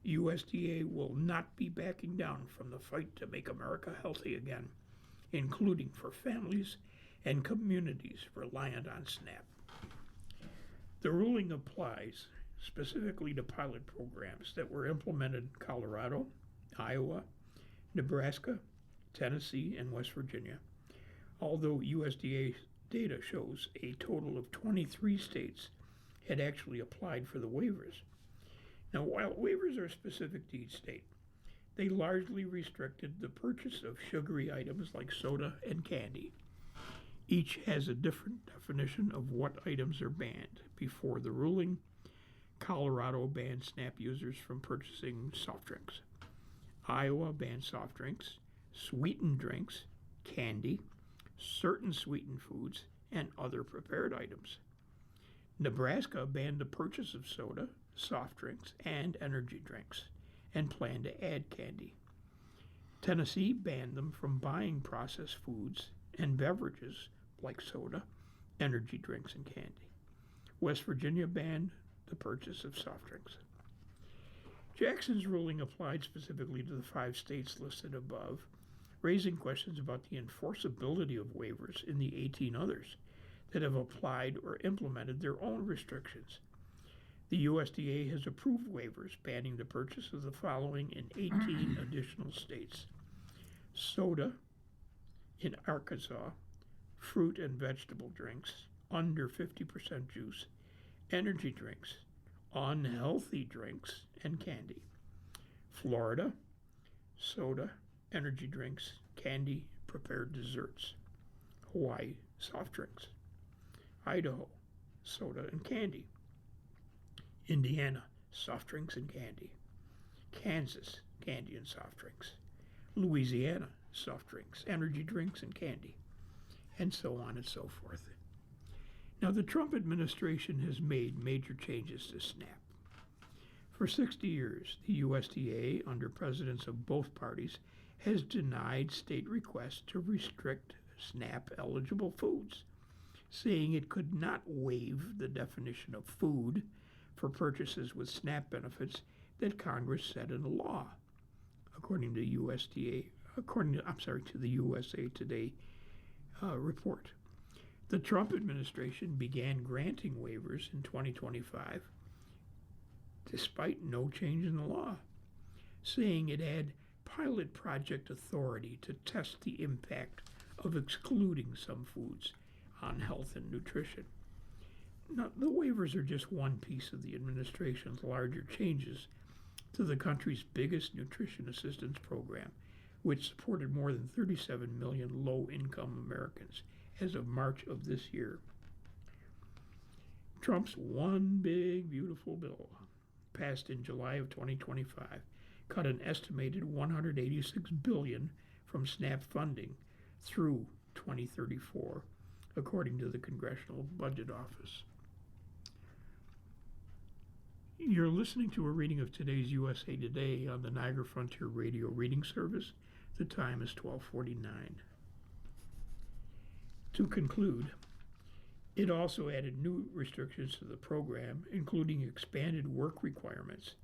USDA will not be backing down from the fight to make America healthy again, including for families and communities reliant on SNAP. The ruling applies specifically to pilot programs that were implemented in Colorado, Iowa, Nebraska, Tennessee, and West Virginia, although USDA data shows a total of 23 states had actually applied for the waivers. Now, while waivers are specific to each state, they largely restricted the purchase of sugary items like soda and candy. Each has a different definition of what items are banned. Before the ruling, Colorado banned SNAP users from purchasing soft drinks. Iowa banned soft drinks, sweetened drinks, candy, certain sweetened foods, and other prepared items. Nebraska banned the purchase of soda, soft drinks, and energy drinks, and planned to add candy. Tennessee banned them from buying processed foods and beverages like soda, energy drinks, and candy. West Virginia banned the purchase of soft drinks. Jackson's ruling applied specifically to the 5 states listed above, raising questions about the enforceability of waivers in the 18 others that have applied or implemented their own restrictions. The USDA has approved waivers banning the purchase of the following in 18 additional states: soda in Arkansas, fruit and vegetable drinks under 50% juice, energy drinks, unhealthy drinks, and candy. Florida, soda, energy drinks, candy, prepared desserts. Hawaii, soft drinks. Idaho, soda and candy. Indiana, soft drinks and candy. Kansas, candy and soft drinks. Louisiana, soft drinks, energy drinks, and candy. And so on and so forth. Now, the Trump administration has made major changes to SNAP. For 60 years, the USDA, under presidents of both parties, has denied state requests to restrict SNAP-eligible foods, saying it could not waive the definition of food for purchases with SNAP benefits that Congress set into law, according to the USA Today report. The Trump administration began granting waivers in 2025, despite no change in the law, saying it had pilot project authority to test the impact of excluding some foods on health and nutrition. Now, the waivers are just one piece of the administration's larger changes to the country's biggest nutrition assistance program, which supported more than 37 million low-income Americans as of March of this year. Trump's One Big Beautiful Bill, passed in July of 2025, cut an estimated $186 billion from SNAP funding through 2034, according to the Congressional Budget Office. You're listening to a reading of today's USA Today on the Niagara Frontier Radio Reading Service. The time is 12:49. To conclude, it also added new restrictions to the program, including expanded work requirements.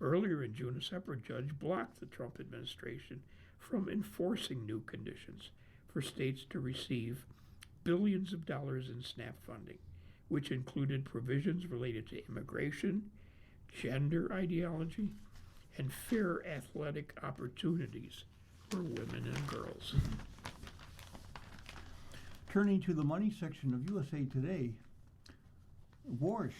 Earlier in June, a separate judge blocked the Trump administration from enforcing new conditions for states to receive billions of dollars in SNAP funding, which included provisions related to immigration, gender ideology, and fair athletic opportunities for women and girls. Turning to the money section of USA Today, Warsh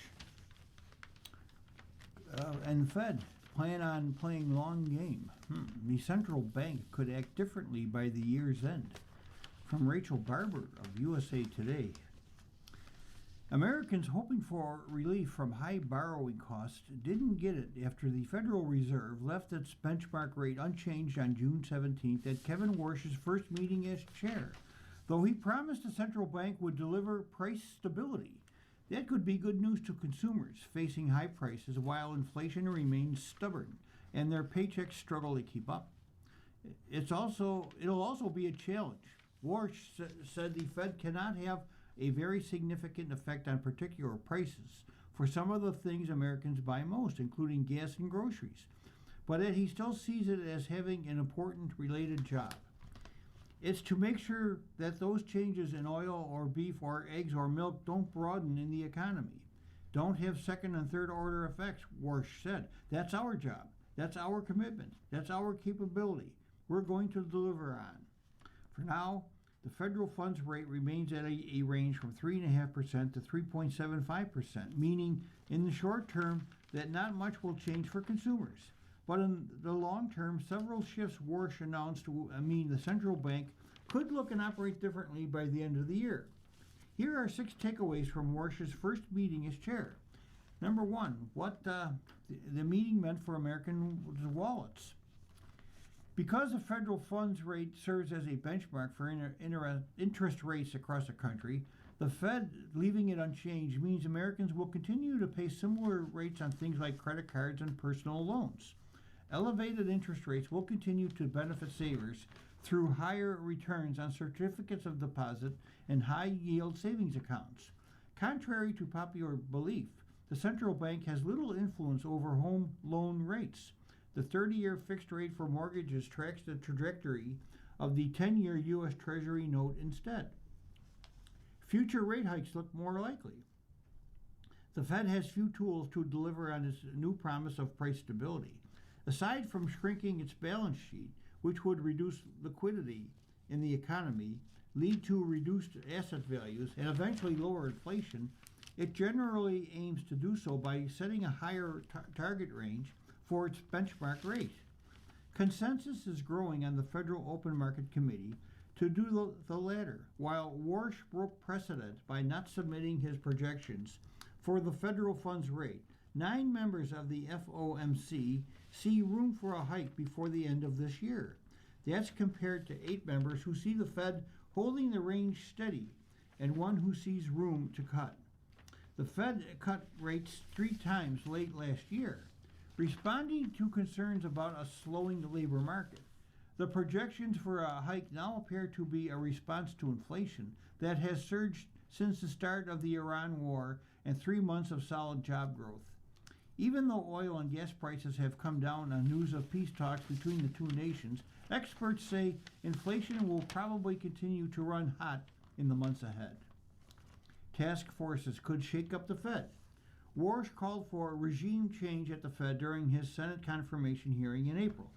and the Fed plan on playing long game. The central bank could act differently by the year's end. From Rachel Barber of USA Today. Americans hoping for relief from high borrowing costs didn't get it after the Federal Reserve left its benchmark rate unchanged on June 17th at Kevin Warsh's first meeting as chair. Though he promised the central bank would deliver price stability, that could be good news to consumers facing high prices while inflation remains stubborn and their paychecks struggle to keep up. It'll also be a challenge. Warsh said the Fed cannot have a very significant effect on particular prices for some of the things Americans buy most, including gas and groceries, but that he still sees it as having an important related job. It's to make sure that those changes in oil or beef or eggs or milk don't broaden in the economy, don't have second and third order effects, Warsh said. That's our job. That's our commitment. That's our capability. We're going to deliver on. For now, the federal funds rate remains at a range from 3.5% to 3.75%, meaning in the short term that not much will change for consumers. But in the long term, several shifts Warsh announced mean the central bank could look and operate differently by the end of the year. Here are 6 takeaways from Warsh's first meeting as chair. Number 1, what the meeting meant for American wallets. Because the federal funds rate serves as a benchmark for interest rates across the country, the Fed leaving it unchanged means Americans will continue to pay similar rates on things like credit cards and personal loans. Elevated interest rates will continue to benefit savers through higher returns on certificates of deposit and high-yield savings accounts. Contrary to popular belief, the central bank has little influence over home loan rates. The 30-year fixed rate for mortgages tracks the trajectory of the 10-year U.S. Treasury note instead. Future rate hikes look more likely. The Fed has few tools to deliver on its new promise of price stability. Aside from shrinking its balance sheet, which would reduce liquidity in the economy, lead to reduced asset values, and eventually lower inflation, it generally aims to do so by setting a higher target range for its benchmark rate. Consensus is growing on the Federal Open Market Committee to do the latter, while Warsh broke precedent by not submitting his projections for the federal funds rate. 9 members of the FOMC see room for a hike before the end of this year. That's compared to 8 members who see the Fed holding the range steady and 1 who sees room to cut. The Fed cut rates 3 times late last year, responding to concerns about a slowing labor market. The projections for a hike now appear to be a response to inflation that has surged since the start of the Iran war and 3 months of solid job growth. Even though oil and gas prices have come down on news of peace talks between the two nations, experts say inflation will probably continue to run hot in the months ahead. Task forces could shake up the Fed. Warsh called for regime change at the Fed during his Senate confirmation hearing in April.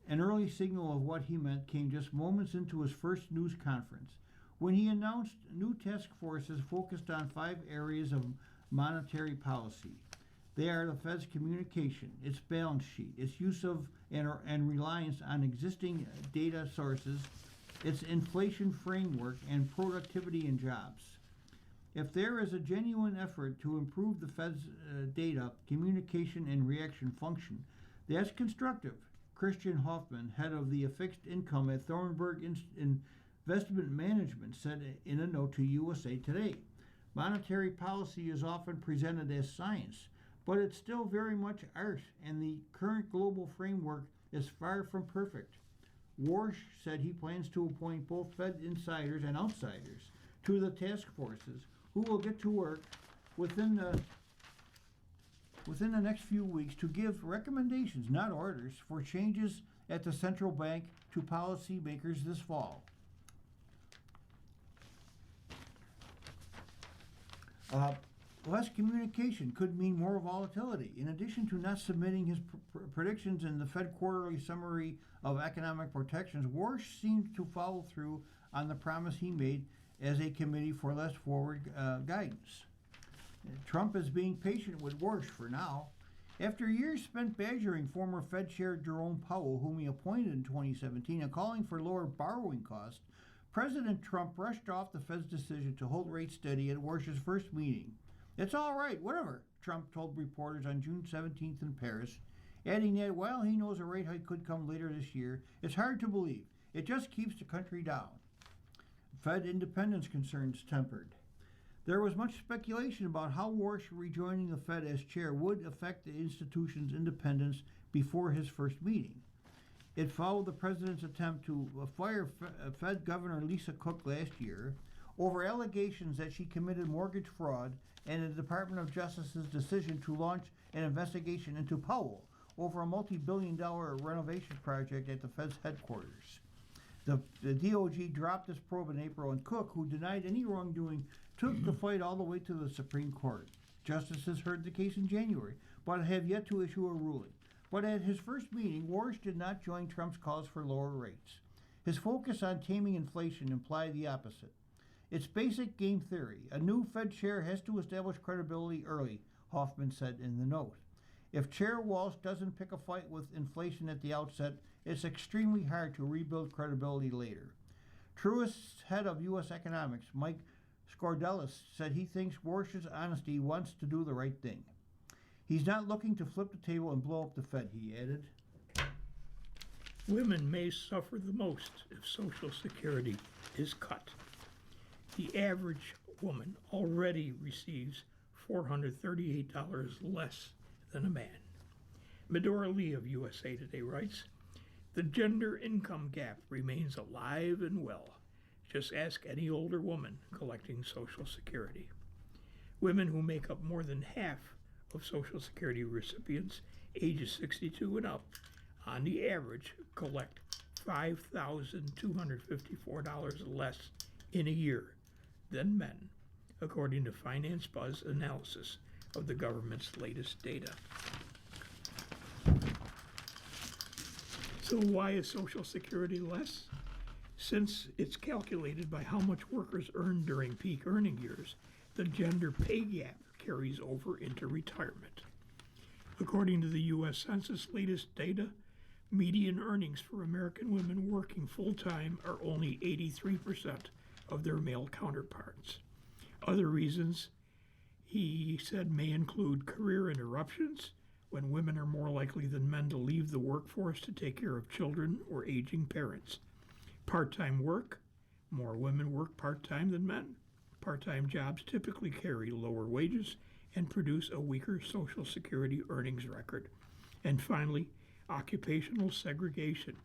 An early signal of what he meant came just moments into his first news conference, when he announced new task forces focused on 5 areas of monetary policy. They are the Fed's communication, its balance sheet, its use of and reliance on existing data sources, its inflation framework, and productivity and jobs. If there is a genuine effort to improve the Fed's data, communication, and reaction function, that's constructive. Christian Hoffman, head of the fixed income at Thornburg Investment Management, said in a note to USA Today. Monetary policy is often presented as science, but it's still very much art, and the current global framework is far from perfect. Warsh said he plans to appoint both Fed insiders and outsiders to the task forces, who will get to work within the next few weeks to give recommendations, not orders, for changes at the central bank to policymakers this fall. Less communication could mean more volatility. In addition to not submitting his predictions in the Fed quarterly summary of economic projections, Warsh seemed to follow through on the promise he made as a committee for less forward guidance. Trump is being patient with Warsh for now. After years spent badgering former Fed Chair Jerome Powell, whom he appointed in 2017, and calling for lower borrowing costs, President Trump brushed off the Fed's decision to hold rates steady at Warsh's first meeting. It's all right, whatever, Trump told reporters on June 17th in Paris, adding that while he knows a rate hike could come later this year, it's hard to believe. It just keeps the country down. Fed independence concerns tempered. There was much speculation about how Warsh rejoining the Fed as chair would affect the institution's independence before his first meeting. It followed the president's attempt to fire Fed Governor Lisa Cook last year over allegations that she committed mortgage fraud and the Department of Justice's decision to launch an investigation into Powell over a multi-billion-dollar renovation project at the Fed's headquarters. The DOJ dropped this probe in April, and Cook, who denied any wrongdoing, took the fight all the way to the Supreme Court. Justices heard the case in January, but have yet to issue a ruling. But at his first meeting, Warsh did not join Trump's calls for lower rates. His focus on taming inflation implied the opposite. It's basic game theory. A new Fed chair has to establish credibility early, Hoffman said in the note. If Chair Walsh doesn't pick a fight with inflation at the outset, it's extremely hard to rebuild credibility later. Truist's head of U.S. economics, Mike Skordelis, said he thinks Warsh's honesty wants to do the right thing. He's not looking to flip the table and blow up the Fed, he added. Women may suffer the most if Social Security is cut. The average woman already receives $438 less than a man. Medora Lee of USA Today writes, "The gender income gap remains alive and well. Just ask any older woman collecting Social Security. Women who make up more than half of Social Security recipients ages 62 and up, on the average, collect $5,254 less in a year than men, according to Finance Buzz analysis of the government's latest data." So why is Social Security less? Since it's calculated by how much workers earn during peak earning years, the gender pay gap carries over into retirement. According to the U.S. Census latest data, median earnings for American women working full-time are only 83% of their male counterparts. Other reasons, he said, may include career interruptions, when women are more likely than men to leave the workforce to take care of children or aging parents. Part-time work, more women work part-time than men. Part-time jobs typically carry lower wages and produce a weaker Social Security earnings record. And finally, occupational segregation.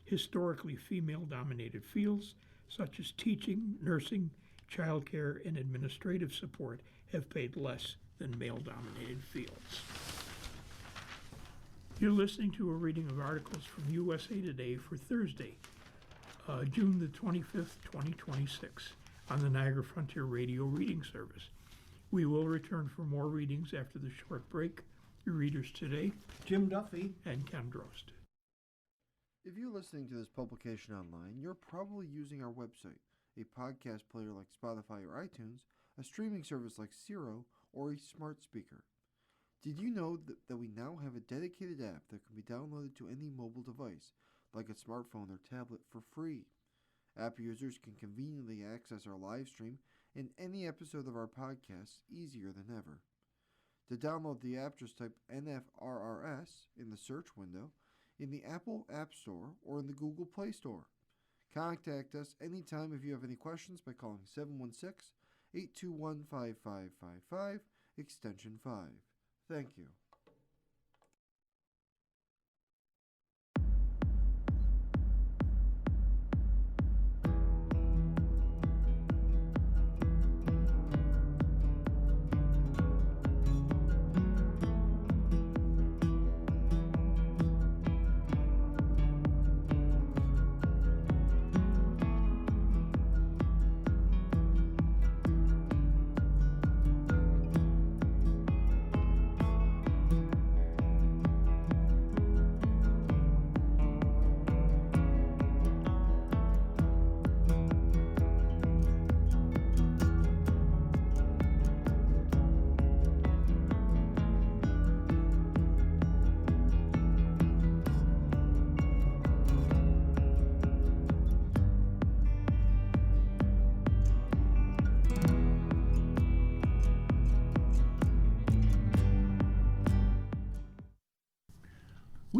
Historically female-dominated fields such as teaching, nursing, childcare, and administrative support have paid less than male-dominated fields. You're listening to a reading of articles from USA Today for Thursday, June the 25th, 2026, on the Niagara Frontier Radio Reading Service. We will return for more readings after the short break. Your readers today, Jim Duffy and Ken Drost. If you're listening to this publication online, you're probably using our website, a podcast player like Spotify or iTunes, a streaming service like Siro, or a smart speaker. Did you know that we now have a dedicated app that can be downloaded to any mobile device, like a smartphone or tablet, for free? App users can conveniently access our live stream and any episode of our podcast easier than ever. To download the app, just type NFRRS in the search window in the Apple App Store or in the Google Play Store. Contact us anytime if you have any questions by calling 716-821-5555, extension 5. Thank you.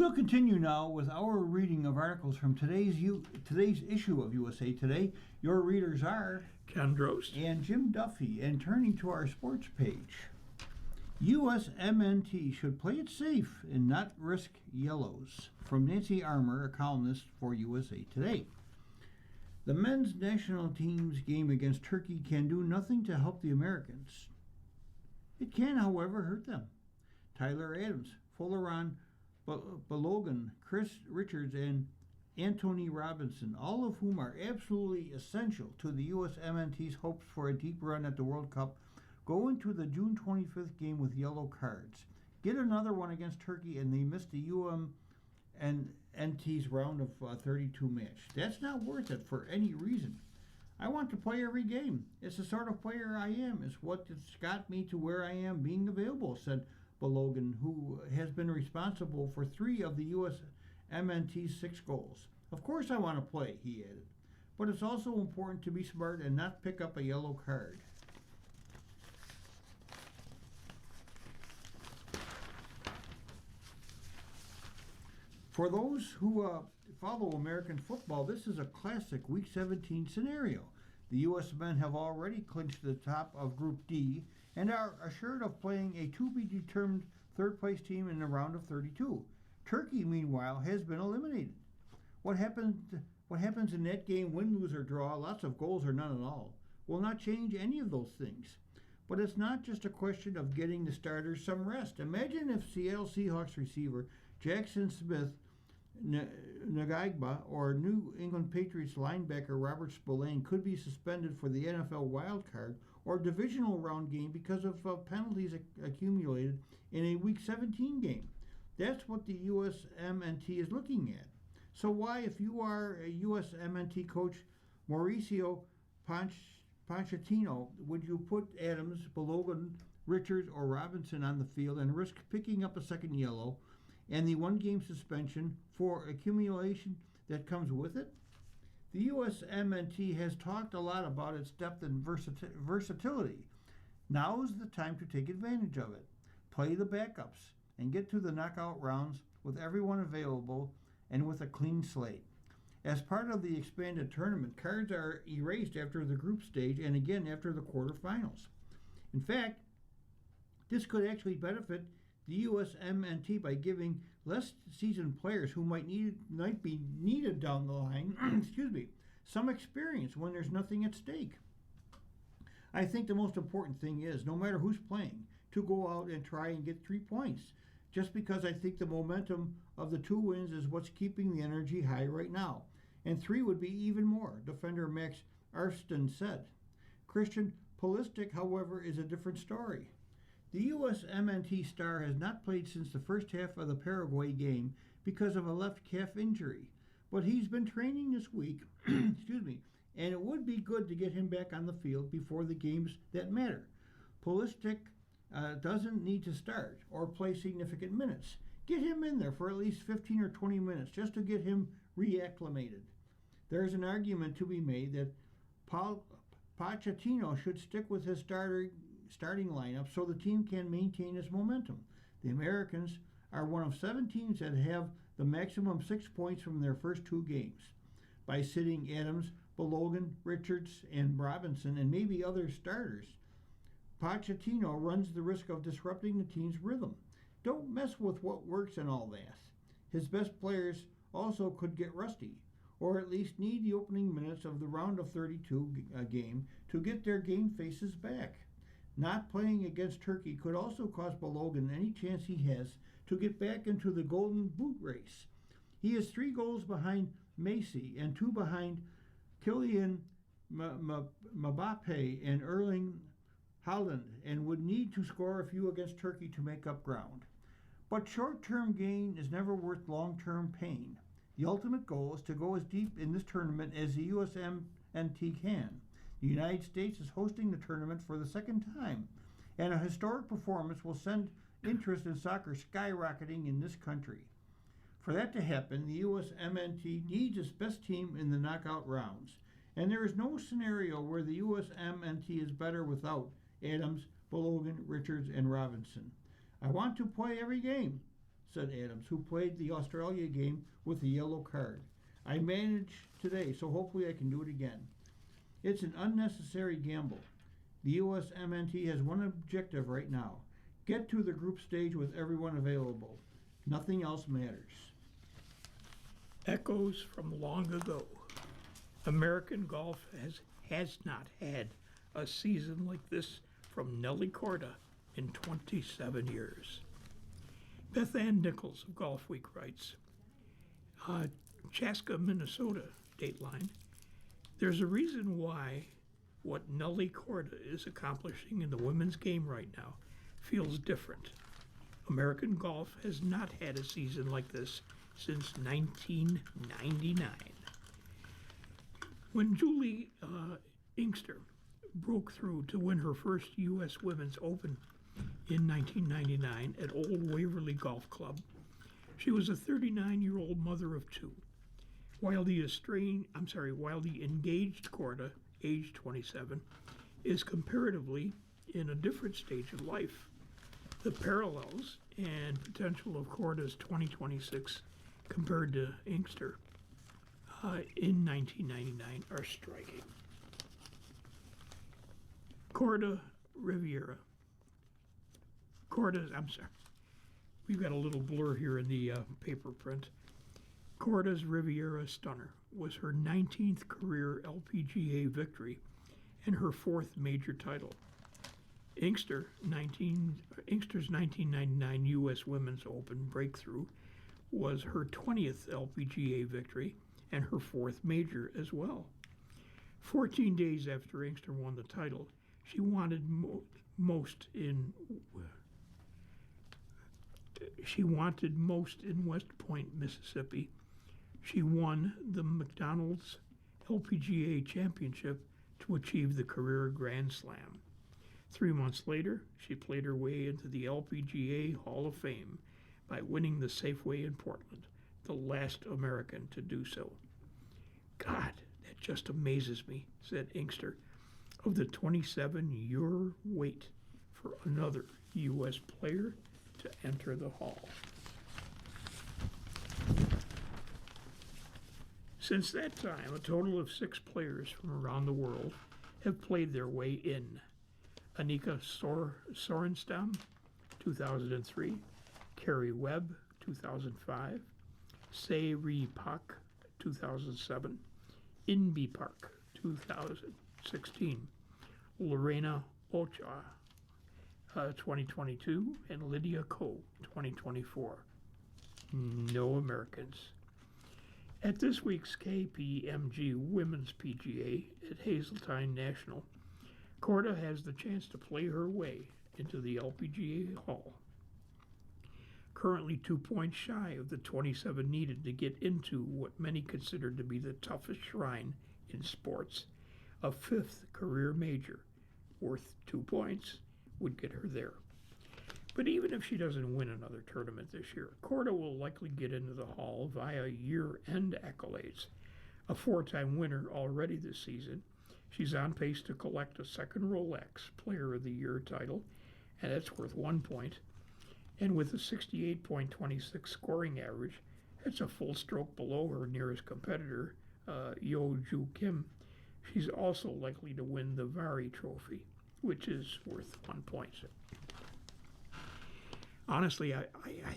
We'll continue now with our reading of articles from today's issue of USA Today. Your readers are Ken Drost and Jim Duffy. And turning to our sports page, USMNT should play it safe and not risk yellows. From Nancy Armour, a columnist for USA Today. The men's national team's game against Turkey can do nothing to help the Americans. It can, however, hurt them. Tyler Adams, Folarin Balogun, Chris Richards, and Anthony Robinson, all of whom are absolutely essential to the USMNT's hopes for a deep run at the World Cup, go into the June 25th game with yellow cards. Get another one against Turkey, and they miss the UMNT's round of 32 match. That's not worth it for any reason. I want to play every game. It's the sort of player I am. It's what has got me to where I am being available, said Balogun, who has been responsible for 3 of the USMNT's 6 goals. Of course I want to play, he added, but it's also important to be smart and not pick up a yellow card. For those who follow American football, this is a classic Week 17 scenario. The U.S. men have already clinched the top of Group D and are assured of playing a to-be-determined third-place team in the round of 32. Turkey, meanwhile, has been eliminated. What happens in that game, win, lose, or draw, lots of goals or none at all, will not change any of those things. But it's not just a question of getting the starters some rest. Imagine if Seattle Seahawks receiver Jackson Smith Nagagba or New England Patriots linebacker Robert Spillane could be suspended for the NFL wildcard or divisional round game because of penalties accumulated in a Week 17 game. That's what the USMNT is looking at. So why, if you are a USMNT coach Mauricio Pochettino, would you put Adams, Balogun, Richards, or Robinson on the field and risk picking up a second yellow and the one-game suspension for accumulation that comes with it? The USMNT has talked a lot about its depth and versatility. Now is the time to take advantage of it. Play the backups and get to the knockout rounds with everyone available and with a clean slate. As part of the expanded tournament, cards are erased after the group stage and again after the quarterfinals. In fact, this could actually benefit the USMNT by giving less seasoned players who might be needed down the line some experience when there's nothing at stake. I think the most important thing is, no matter who's playing, to go out and try and get 3 points, just because I think the momentum of the 2 wins is what's keeping the energy high right now. And 3 would be even more, defender Max Arston said. Christian Pulisic, however, is a different story. The USMNT star has not played since the first half of the Paraguay game because of a left calf injury, but he's been training this week, and it would be good to get him back on the field before the games that matter. Pulisic doesn't need to start or play significant minutes. Get him in there for at least 15 or 20 minutes just to get him reacclimated. There's an argument to be made that Pochettino should stick with his starting lineup so the team can maintain its momentum. The Americans are one of 7 teams that have the maximum 6 points from their first 2 games. By sitting Adams, Balogun, Richards, and Robinson, and maybe other starters, Pochettino runs the risk of disrupting the team's rhythm. Don't mess with what works and all that. His best players also could get rusty, or at least need the opening minutes of the round of 32 game to get their game faces back. Not playing against Turkey could also cost Balogun any chance he has to get back into the Golden Boot race. He is 3 goals behind Messi and 2 behind Kylian Mbappe and Erling Haaland, and would need to score a few against Turkey to make up ground. But short-term gain is never worth long-term pain. The ultimate goal is to go as deep in this tournament as the USMNT can. The United States is hosting the tournament for the 2nd time, and a historic performance will send interest in soccer skyrocketing in this country. For that to happen, the USMNT needs its best team in the knockout rounds, and there is no scenario where the USMNT is better without Adams, Balogun, Richards, and Robinson. I want to play every game, said Adams, who played the Australia game with a yellow card. I managed today, so hopefully I can do it again. It's an unnecessary gamble. The USMNT has one objective right now. Get to the group stage with everyone available. Nothing else matters. Echoes from long ago. American golf has not had a season like this from Nelly Korda in 27 years. Beth Ann Nichols of Golf Week writes, Chaska, Minnesota, Dateline. There's a reason why what Nelly Korda is accomplishing in the women's game right now feels different. American golf has not had a season like this since 1999. When Julie Inkster broke through to win her first U.S. Women's Open in 1999 at Old Waverly Golf Club, she was a 39-year-old mother of two. While the engaged Korda, age 27, is comparatively in a different stage of life. The parallels and potential of Korda's 2026 compared to Inkster in 1999 are striking. Korda Riviera. We've got a little blur here in the paper print. Korda's Riviera Stunner was her 19th career LPGA victory and her 4th major title. Inkster's 1999 U.S. Women's Open breakthrough was her 20th LPGA victory and her 4th major as well. 14 days after Inkster won the title, she wanted most in West Point, Mississippi. She won the McDonald's LPGA Championship to achieve the career Grand Slam. 3 months later, she played her way into the LPGA Hall of Fame by winning the Safeway in Portland, the last American to do so. God, that just amazes me, said Inkster. Of the 27, you're wait for another U.S. player to enter the hall. Since that time, a total of 6 players from around the world have played their way in. Annika Sorenstam, 2003, Carrie Webb, 2005, Se-Ri Pak, 2007, Inbee Park, 2016, Lorena Ochoa, 2022, and Lydia Ko, 2024. No Americans. At this week's KPMG Women's PGA at Hazeltine National, Korda has the chance to play her way into the LPGA Hall. Currently 2 points shy of the 27 needed to get into what many consider to be the toughest shrine in sports, a 5th career major worth 2 points would get her there. But even if she doesn't win another tournament this year, Korda will likely get into the Hall via year-end accolades. A 4-time winner already this season, she's on pace to collect a second Rolex Player of the Year title, and that's worth 1 point. And with a 68.26 scoring average, that's a full stroke below her nearest competitor, Yo Ju Kim. She's also likely to win the Vary Trophy, which is worth 1 point. Honestly, I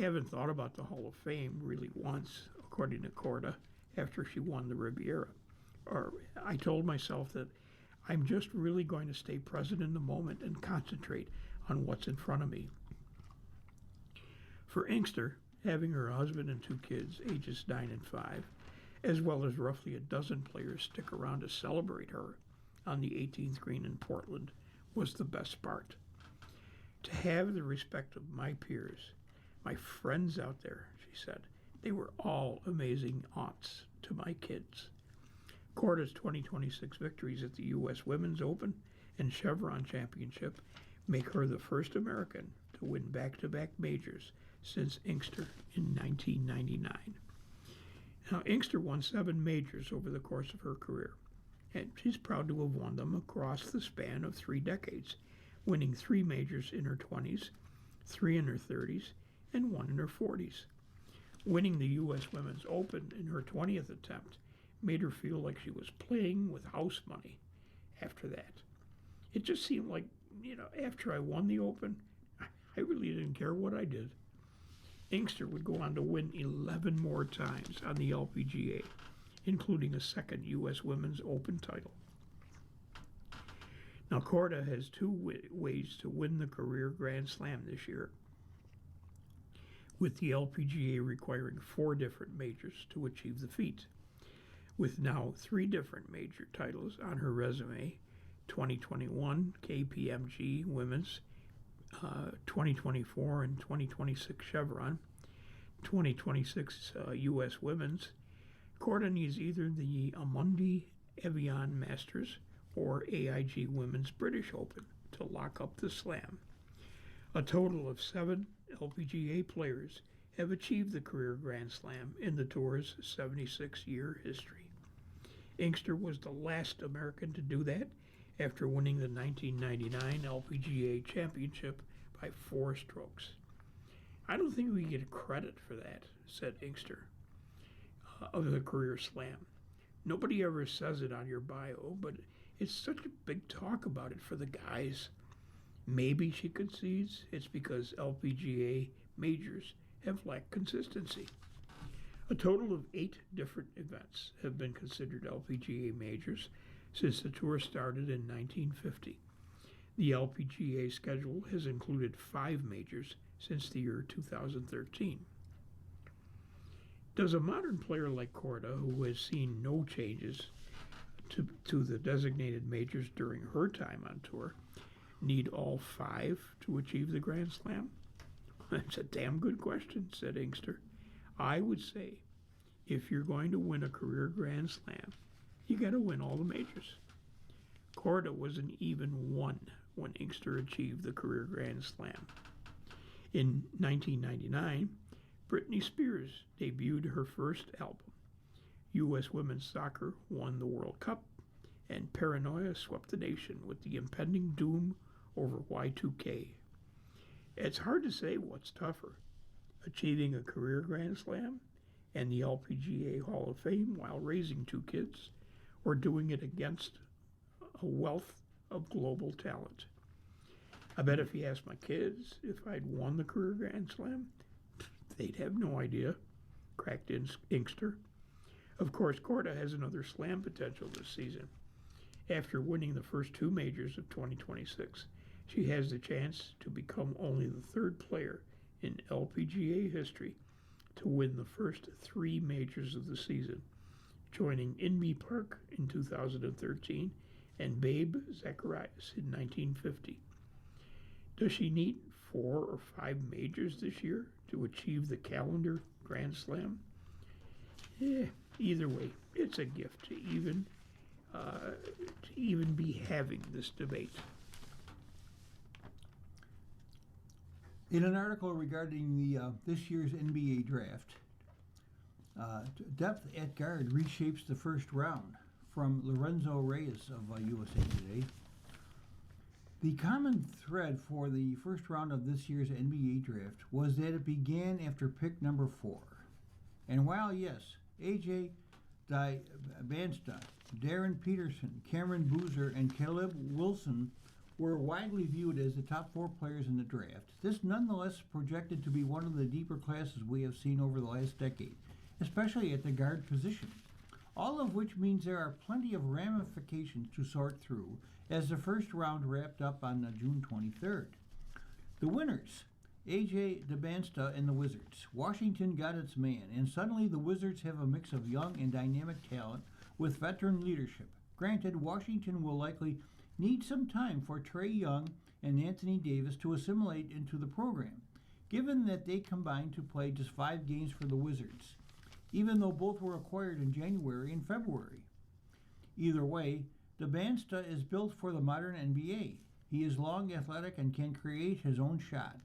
haven't thought about the Hall of Fame really once, according to Korda, after she won the Riviera. Or I told myself that I'm just really going to stay present in the moment and concentrate on what's in front of me. For Inkster, having her husband and 2 kids, ages 9 and 5, as well as roughly a dozen players stick around to celebrate her on the 18th green in Portland, was the best part. To have the respect of my peers, my friends out there, she said, they were all amazing aunts to my kids. Korda's 2026 victories at the U.S. Women's Open and Chevron Championship make her the first American to win back-to-back majors since Inkster in 1999. Now, Inkster won 7 majors over the course of her career, and she's proud to have won them across the span of 3 decades, winning 3 majors in her 20s, 3 in her 30s, and one in her 40s. Winning the U.S. Women's Open in her 20th attempt made her feel like she was playing with house money after that. It just seemed like, after I won the Open, I really didn't care what I did. Inkster would go on to win 11 more times on the LPGA, including a second U.S. Women's Open title. Now, Korda has two ways to win the career Grand Slam this year, with the LPGA requiring 4 different majors to achieve the feat. With now 3 different major titles on her resume, 2021 KPMG Women's, 2024 and 2026 Chevron, 2026 U.S. Women's, Korda needs either the Amundi Evian Masters or AIG Women's British Open to lock up the slam. A total of 7 LPGA players have achieved the career Grand Slam in the Tour's 76-year history. Inkster was the last American to do that after winning the 1999 LPGA Championship by 4 strokes. I don't think we get credit for that, said Inkster, of the career slam. Nobody ever says it on your bio, but it's such a big talk about it for the guys. Maybe, she concedes, it's because LPGA majors have lacked consistency. A total of 8 different events have been considered LPGA majors since the tour started in 1950. The LPGA schedule has included 5 majors since the year 2013. Does a modern player like Korda, who has seen no changes to the designated majors during her time on tour, need all 5 to achieve the Grand Slam? That's a damn good question, said Inkster. I would say, if you're going to win a career Grand Slam, you got to win all the majors. Korda was an even 1 when Inkster achieved the career Grand Slam. In 1999, Britney Spears debuted her first album. U.S. Women's Soccer won the World Cup, and paranoia swept the nation with the impending doom over Y2K. It's hard to say what's tougher, achieving a career Grand Slam and the LPGA Hall of Fame while raising 2 kids, or doing it against a wealth of global talent. I bet if you asked my kids if I'd won the career Grand Slam, they'd have no idea, cracked Inkster. Of course, Korda has another slam potential this season. After winning the first 2 majors of 2026, she has the chance to become only the 3rd player in LPGA history to win the first 3 majors of the season, joining Inbee Park in 2013 and Babe Zacharias in 1950. Does she need 4 or 5 majors this year to achieve the calendar Grand Slam? Either way, it's a gift to even be having this debate. In an article regarding the this year's NBA draft, depth at guard reshapes the first round, from Lorenzo Reyes of USA Today. The common thread for the first round of this year's NBA draft was that it began after pick number 4. And while, yes, A.J. Bansta, Darren Peterson, Cameron Boozer, and Caleb Wilson were widely viewed as the top 4 players in the draft, this nonetheless projected to be one of the deeper classes we have seen over the last decade, especially at the guard position. All of which means there are plenty of ramifications to sort through as the first round wrapped up on June 23rd. The winners, A.J. Dembasta and the Wizards. Washington got its man, and suddenly the Wizards have a mix of young and dynamic talent with veteran leadership. Granted, Washington will likely need some time for Trae Young and Anthony Davis to assimilate into the program, given that they combined to play just 5 games for the Wizards, even though both were acquired in January and February. Either way, Dembasta is built for the modern NBA. He is long, athletic, and can create his own shot.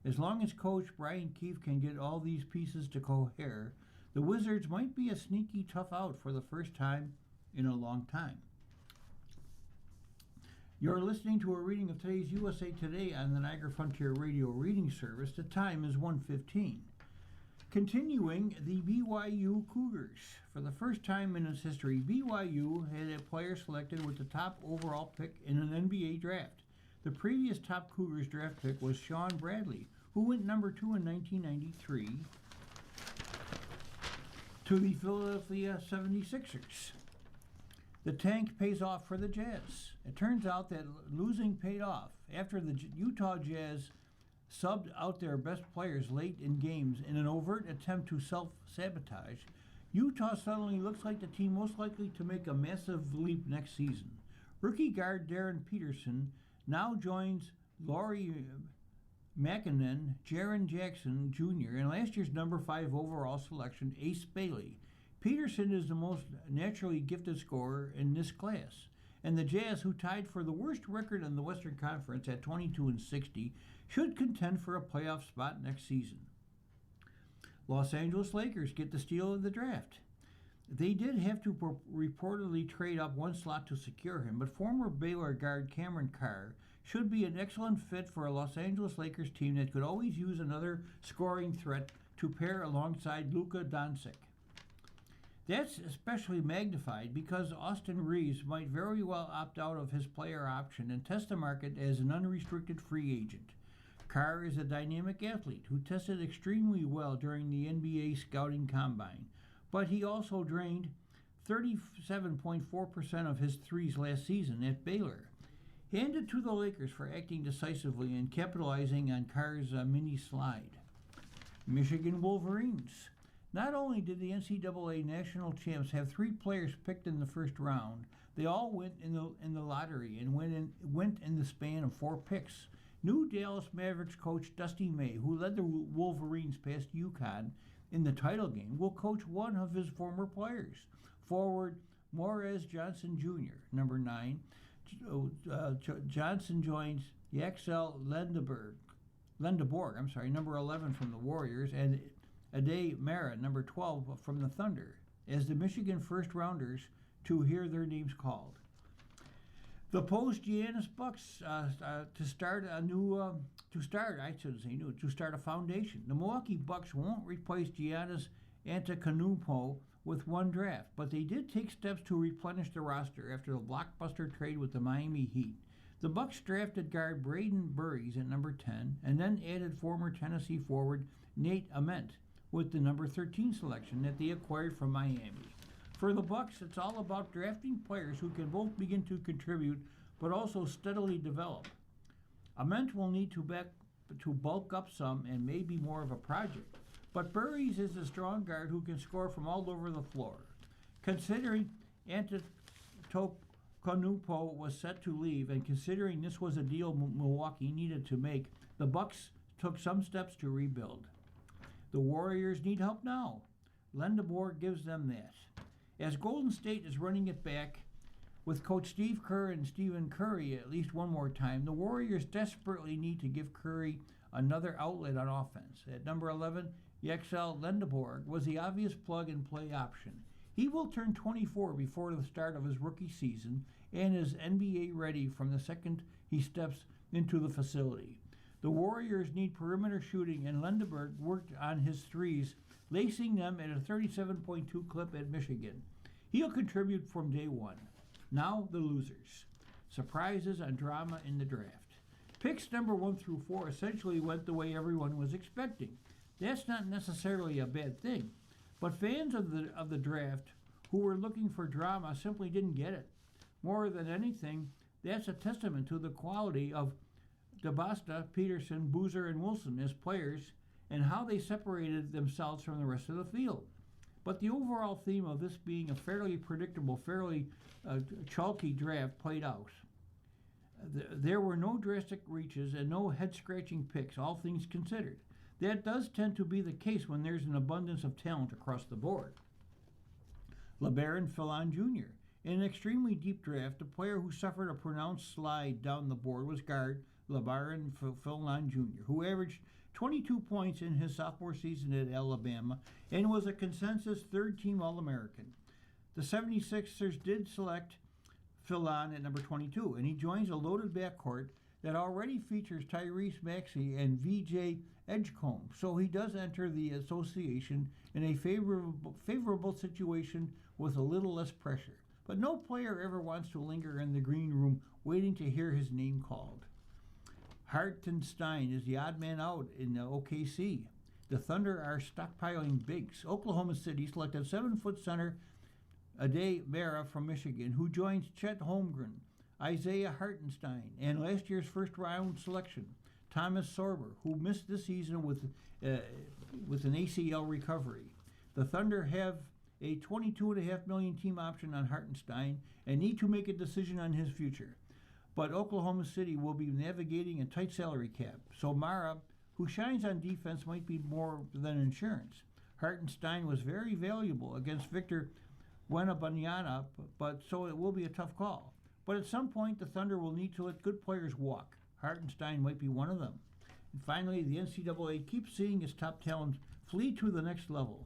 As long as coach Brian Keefe can get all these pieces to cohere, the Wizards might be a sneaky tough out for the first time in a long time. You're listening to a reading of today's USA Today on the Niagara Frontier Radio Reading Service. The time is 1:15. Continuing, the BYU Cougars. For the first time in its history, BYU had a player selected with the top overall pick in an NBA draft. The previous top Cougars draft pick was Sean Bradley, who went number 2 in 1993 to the Philadelphia 76ers. The tank pays off for the Jazz. It turns out that losing paid off. After the Utah Jazz subbed out their best players late in games in an overt attempt to self-sabotage, Utah suddenly looks like the team most likely to make a massive leap next season. Rookie guard Darren Peterson now joins Laurie Markkanen, Jaren Jackson Jr., and last year's number 5 overall selection, Ace Bailey. Peterson is the most naturally gifted scorer in this class, and the Jazz, who tied for the worst record in the Western Conference at 22-60, should contend for a playoff spot next season. Los Angeles Lakers get the steal of the draft. They did have to reportedly trade up one slot to secure him, but former Baylor guard Cameron Carr should be an excellent fit for a Los Angeles Lakers team that could always use another scoring threat to pair alongside Luka Doncic. That's especially magnified because Austin Reeves might very well opt out of his player option and test the market as an unrestricted free agent. Carr is a dynamic athlete who tested extremely well during the NBA scouting combine, but he also drained 37.4% of his threes last season at Baylor. Handed to the Lakers for acting decisively and capitalizing on Carr's mini slide. Michigan Wolverines. Not only did the NCAA national champs have 3 players picked in the first round, they all went in the lottery and went in the span of 4 picks. New Dallas Mavericks coach Dusty May, who led the Wolverines past UConn in the title game, will coach one of his former players, forward Morez Johnson Jr., number 9. Johnson joins Yaxel Lendeborg, number 11 from the Warriors, and Ade Mara, number 12 from the Thunder, as the Michigan first-rounders to hear their names called. The Giannis Bucks to start a foundation. The Milwaukee Bucks won't replace Giannis Antetokounmpo with one draft, but they did take steps to replenish the roster after the blockbuster trade with the Miami Heat. The Bucks drafted guard Braden Burries at number 10, and then added former Tennessee forward Nate Ament with the number 13 selection that they acquired from Miami. For the Bucks, it's all about drafting players who can both begin to contribute but also steadily develop. Ament will need to bulk up some and may be more of a project, but Burries is a strong guard who can score from all over the floor. Considering Antetokounmpo was set to leave, and considering this was a deal Milwaukee needed to make, the Bucks took some steps to rebuild. The Warriors need help now. Lendeborg gives them that. As Golden State is running it back with Coach Steve Kerr and Stephen Curry at least one more time, the Warriors desperately need to give Curry another outlet on offense. At number 11, Yaxel Lendeborg was the obvious plug-and-play option. He will turn 24 before the start of his rookie season and is NBA ready from the second he steps into the facility. The Warriors need perimeter shooting, and Lendeborg worked on his threes, lacing them at a 37.2 clip at Michigan. He'll contribute from day one. Now the losers. Surprises and drama in the draft. Picks number 1 through 4 essentially went the way everyone was expecting. That's not necessarily a bad thing, but fans of the draft who were looking for drama simply didn't get it. More than anything, that's a testament to the quality of DeBosta, Peterson, Boozer, and Wilson as players and how they separated themselves from the rest of the field. But the overall theme of this being a fairly predictable, fairly chalky draft played out. There were no drastic reaches and no head-scratching picks, all things considered. That does tend to be the case when there's an abundance of talent across the board. LeBaron Philon Jr. In an extremely deep draft, the player who suffered a pronounced slide down the board was guard LeBaron Philon Jr., who averaged 22 points in his sophomore season at Alabama and was a consensus third-team All-American. The 76ers did select fill on at number 22, and he joins a loaded backcourt that already features Tyrese Maxey and VJ Edgecombe. So he does enter the association in a favorable situation with a little less pressure. But no player ever wants to linger in the green room waiting to hear his name called. Hartenstein is the odd man out in the OKC. The Thunder are stockpiling bigs. Oklahoma City selected 7-foot center Ade Mara from Michigan, who joins Chet Holmgren, Isaiah Hartenstein, and last year's first-round selection, Thomas Sorber, who missed this season with an ACL recovery. The Thunder have a $22.5 million team option on Hartenstein and need to make a decision on his future. But Oklahoma City will be navigating a tight salary cap, so Mara, who shines on defense, might be more than insurance. Hartenstein was very valuable against Victor Wembanyama, but so it will be a tough call. But at some point, the Thunder will need to let good players walk. Hartenstein might be one of them. And finally, the NCAA keeps seeing its top talent flee to the next level.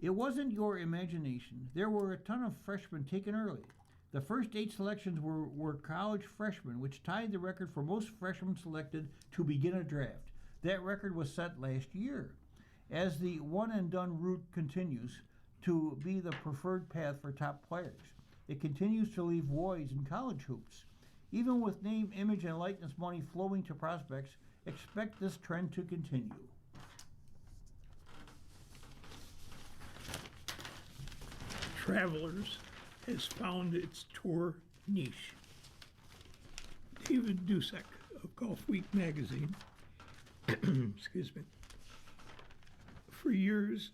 It wasn't your imagination. There were a ton of freshmen taken early. The first 8 selections were college freshmen, which tied the record for most freshmen selected to begin a draft. That record was set last year. As the one-and-done route continues to be the preferred path for top players, it continues to leave voids in college hoops. Even with name, image, and likeness money flowing to prospects, expect this trend to continue. Travelers has found its tour niche. David Dusek of Golf Week magazine, excuse me, for years,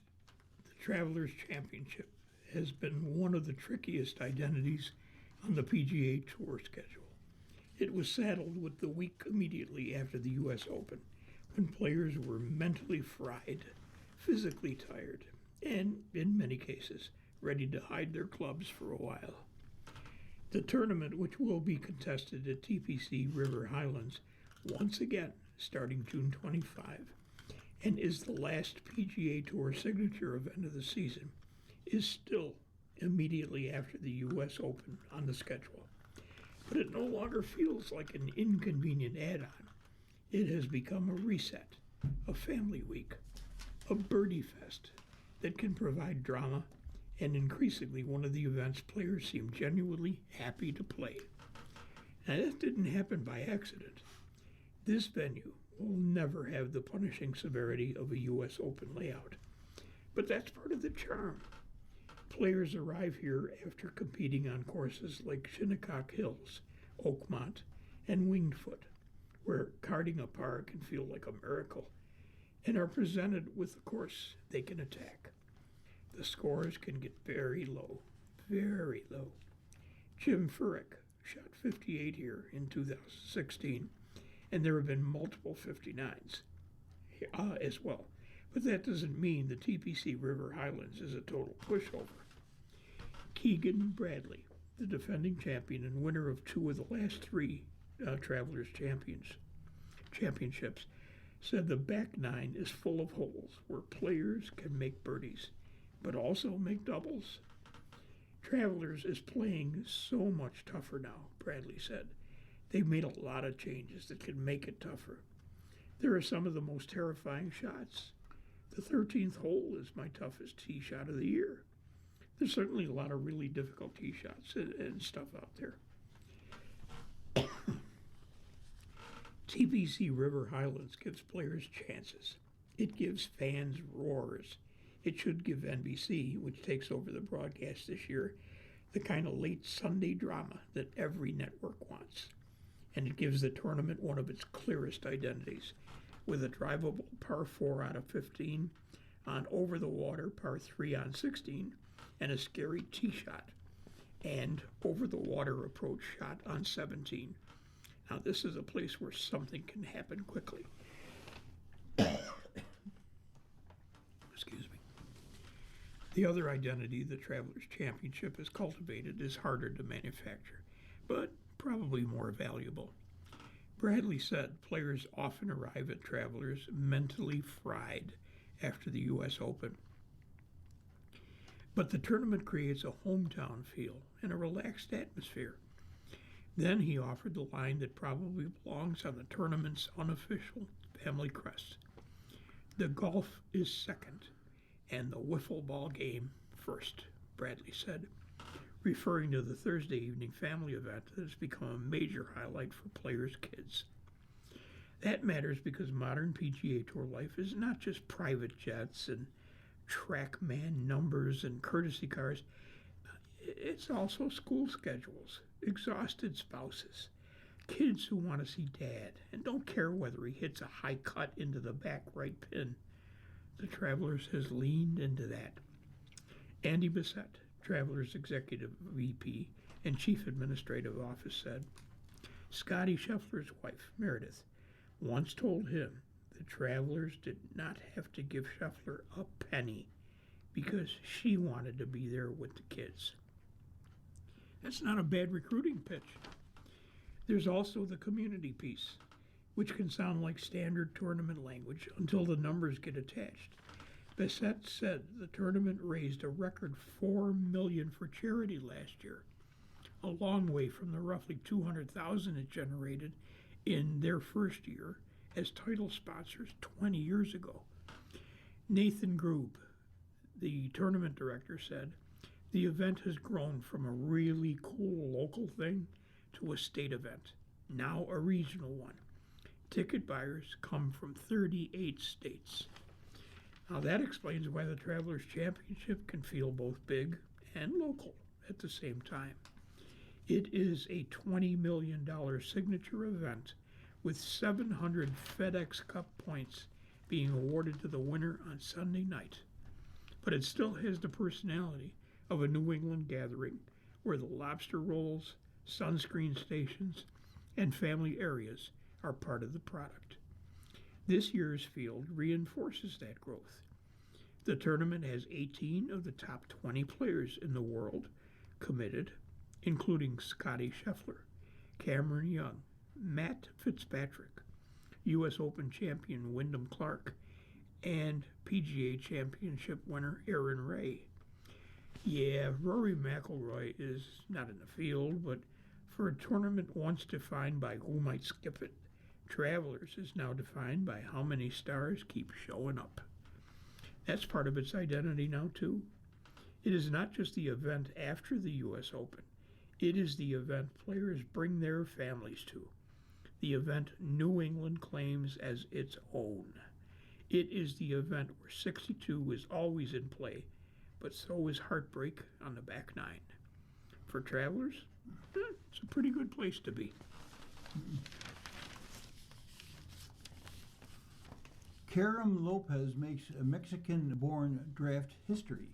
the Travelers Championship has been one of the trickiest identities on the PGA Tour schedule. It was saddled with the week immediately after the U.S. Open, when players were mentally fried, physically tired, and, in many cases, ready to hide their clubs for a while. The tournament, which will be contested at TPC River Highlands once again starting June 25, and is the last PGA Tour signature event of the season, is still immediately after the U.S. Open on the schedule. But it no longer feels like an inconvenient add-on. It has become a reset, a family week, a birdie fest that can provide drama, and increasingly one of the events players seem genuinely happy to play. Now, that didn't happen by accident. This venue will never have the punishing severity of a U.S. Open layout, but that's part of the charm. Players arrive here after competing on courses like Shinnecock Hills, Oakmont, and Winged Foot, where karting a par can feel like a miracle, and are presented with a course they can attack. The scores can get very low, very low. Jim Furyk shot 58 here in 2016, and there have been multiple 59s as well. But that doesn't mean the TPC River Highlands is a total pushover. Keegan Bradley, the defending champion and winner of 2 of the last 3 Travelers Championships, said the back 9 is full of holes where players can make birdies, but also make doubles. Travelers is playing so much tougher now, Bradley said. They've made a lot of changes that can make it tougher. There are some of the most terrifying shots. The 13th hole is my toughest tee shot of the year. There's certainly a lot of really difficult tee shots and stuff out there. TPC River Highlands gives players chances. It gives fans roars. It should give NBC, which takes over the broadcast this year, the kind of late Sunday drama that every network wants. And it gives the tournament one of its clearest identities, with a drivable par 4 out of 15, on over-the-water par 3 on 16, and a scary tee shot, and over-the-water approach shot on 17. Now, this is a place where something can happen quickly. Excuse me. The other identity the Travelers Championship has cultivated is harder to manufacture, but probably more valuable. Bradley said players often arrive at Travelers mentally fried after the U.S. Open. But the tournament creates a hometown feel and a relaxed atmosphere. Then he offered the line that probably belongs on the tournament's unofficial family crest. The golf is second, and the wiffle ball game first, Bradley said, referring to the Thursday evening family event that has become a major highlight for players' kids. That matters because modern PGA Tour life is not just private jets and TrackMan numbers and courtesy cars. It's also school schedules, exhausted spouses, kids who want to see dad and don't care whether he hits a high cut into the back right pin. The Travelers has leaned into that. Andy Bissett, Travelers Executive VP and Chief Administrative Office, said, Scotty Scheffler's wife, Meredith, once told him the Travelers did not have to give Scheffler a penny because she wanted to be there with the kids. That's not a bad recruiting pitch. There's also the community piece, which can sound like standard tournament language until the numbers get attached. Bissett said the tournament raised a record $4 million for charity last year, a long way from the roughly $200,000 it generated in their first year as title sponsors 20 years ago. Nathan Grube, the tournament director, said, the event has grown from a really cool local thing to a state event, now a regional one. Ticket buyers come from 38 states. Now that explains why the Travelers Championship can feel both big and local at the same time. It is a $20 million signature event with 700 FedEx Cup points being awarded to the winner on Sunday night. But it still has the personality of a New England gathering where the lobster rolls, sunscreen stations, and family areas are part of the product. This year's field reinforces that growth. The tournament has 18 of the top 20 players in the world committed, including Scotty Scheffler, Cameron Young, Matt Fitzpatrick, U.S. Open champion Wyndham Clark, and PGA Championship winner Aaron Ray. Yeah, Rory McIlroy is not in the field, but for a tournament once defined by who might skip it, Travelers is now defined by how many stars keep showing up. That's part of its identity now, too. It is not just the event after the U.S. Open. It is the event players bring their families to, the event New England claims as its own. It is the event where 62 is always in play, but so is heartbreak on the back nine. For Travelers, it's a pretty good place to be. Karam Lopez makes a Mexican-born draft history.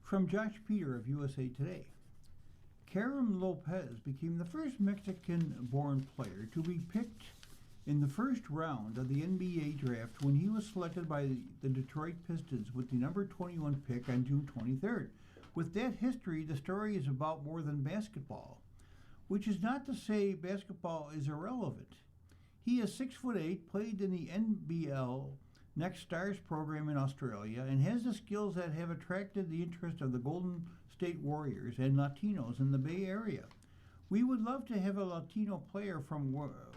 From Josh Peter of USA Today. Karam Lopez became the first Mexican-born player to be picked in the first round of the NBA draft when he was selected by the Detroit Pistons with the number 21 pick on June 23rd. With that history, the story is about more than basketball, which is not to say basketball is irrelevant. He is 6'8", played in the NBL Next Stars program in Australia, and has the skills that have attracted the interest of the Golden State Warriors and Latinos in the Bay Area. We would love to have a Latino player from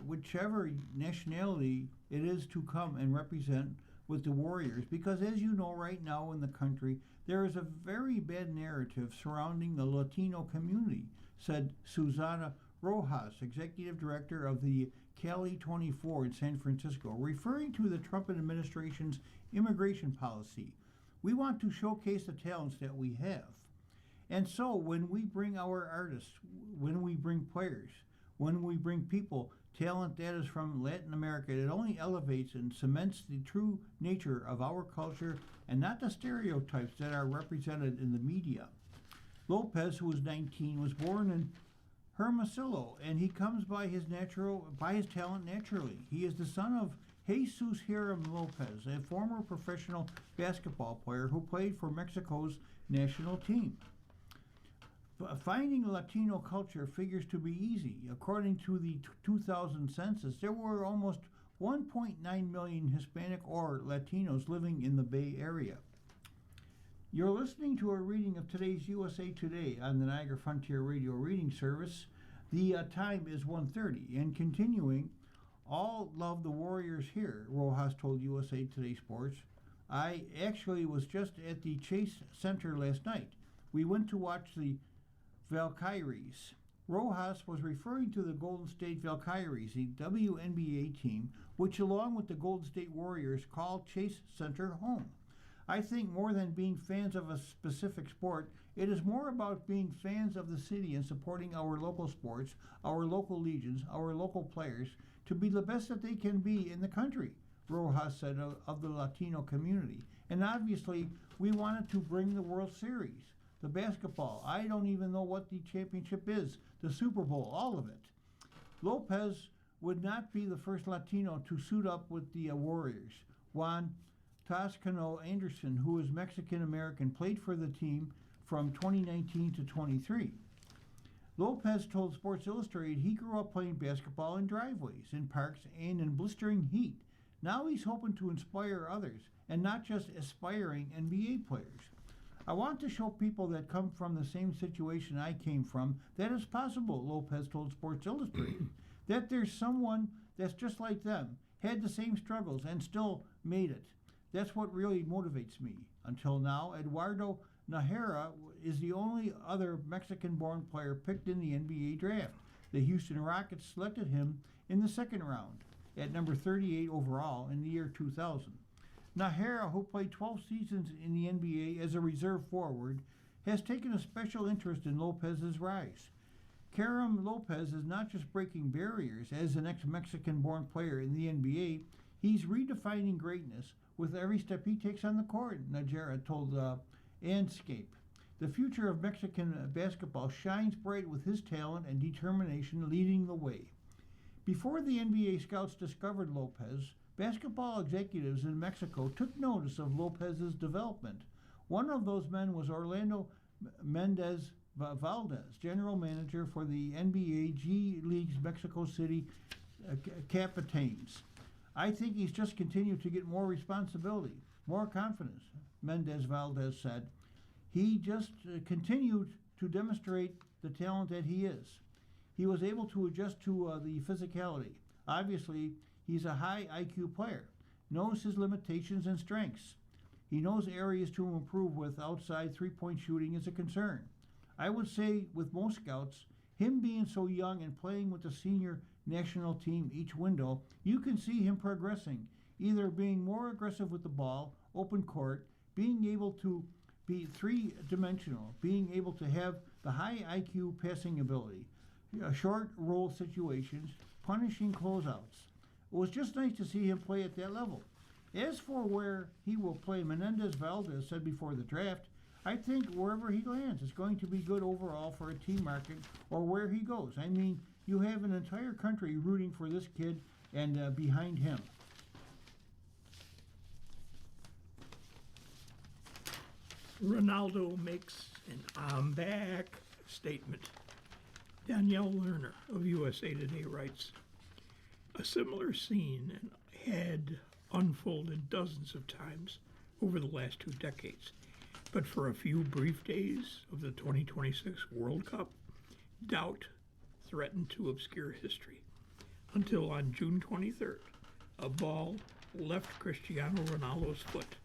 whichever nationality it is to come and represent with the Warriors, because as you know, right now in the country, there is a very bad narrative surrounding the Latino community, said Susana Rojas, executive director of the Cali 24 in San Francisco, referring to the Trump administration's immigration policy. We want to showcase the talents that we have. And so when we bring our artists, when we bring players, when we bring people, talent that is from Latin America, it only elevates and cements the true nature of our culture and not the stereotypes that are represented in the media. Lopez, who was 19, was born in Hermosillo, and he comes by his talent naturally. He is the son of Jesus Hiram Lopez, a former professional basketball player who played for Mexico's national team. Finding Latino culture figures to be easy. According to the 2000 census, there were almost 1.9 million Hispanic or Latinos living in the Bay Area. You're listening to a reading of today's USA Today on the Niagara Frontier Radio Reading Service. The time is 1:30, and continuing, all love the Warriors here, Rojas told USA Today Sports. I actually was just at the Chase Center last night. We went to watch the Valkyries. Rojas was referring to the Golden State Valkyries, the WNBA team, which along with the Golden State Warriors call Chase Center home. I think more than being fans of a specific sport, it is more about being fans of the city and supporting our local sports, our local legions, our local players, to be the best that they can be in the country, Rojas said of the Latino community. And obviously, we wanted to bring the World Series, the basketball. I don't even know what the championship is, the Super Bowl, all of it. Lopez would not be the first Latino to suit up with the Warriors. Juan Toscano Anderson, who is Mexican-American, played for the team from 2019 to 23. Lopez told Sports Illustrated he grew up playing basketball in driveways, in parks, and in blistering heat. Now he's hoping to inspire others, and not just aspiring NBA players. I want to show people that come from the same situation I came from that it's possible, Lopez told Sports Illustrated, that there's someone that's just like them, had the same struggles, and still made it. That's what really motivates me. Until now, Eduardo Najera is the only other Mexican-born player picked in the NBA draft. The Houston Rockets selected him in the second round at number 38 overall in the year 2000. Najera, who played 12 seasons in the NBA as a reserve forward, has taken a special interest in Lopez's rise. Karim Lopez is not just breaking barriers as an ex-Mexican-born player in the NBA, he's redefining greatness with every step he takes on the court, Najera told Andscape. The future of Mexican basketball shines bright with his talent and determination leading the way. Before the NBA scouts discovered Lopez, basketball executives in Mexico took notice of Lopez's development. One of those men was Orlando Mendez Valdez, general manager for the NBA G League's Mexico City Capitanes. I think he's just continued to get more responsibility, more confidence, Mendez Valdez said. He just continued to demonstrate the talent that he is. He was able to adjust to the physicality. Obviously, he's a high IQ player, knows his limitations and strengths. He knows areas to improve with outside three-point shooting is a concern. I would say with most scouts, him being so young and playing with the senior national team each window, you can see him progressing, either being more aggressive with the ball, open court, being able to be three-dimensional, being able to have the high IQ passing ability, short roll situations, punishing closeouts. It was just nice to see him play at that level. As for where he will play, Menendez Valdez said before the draft, I think wherever he lands is going to be good overall for a team market or where he goes. I mean, you have an entire country rooting for this kid and behind him. Ronaldo makes an "I'm back" statement. Danielle Lerner of USA Today writes, a similar scene had unfolded dozens of times over the last 2 decades, but for a few brief days of the 2026 World Cup, doubt threatened to obscure history, until on June 23rd, a ball left Cristiano Ronaldo's foot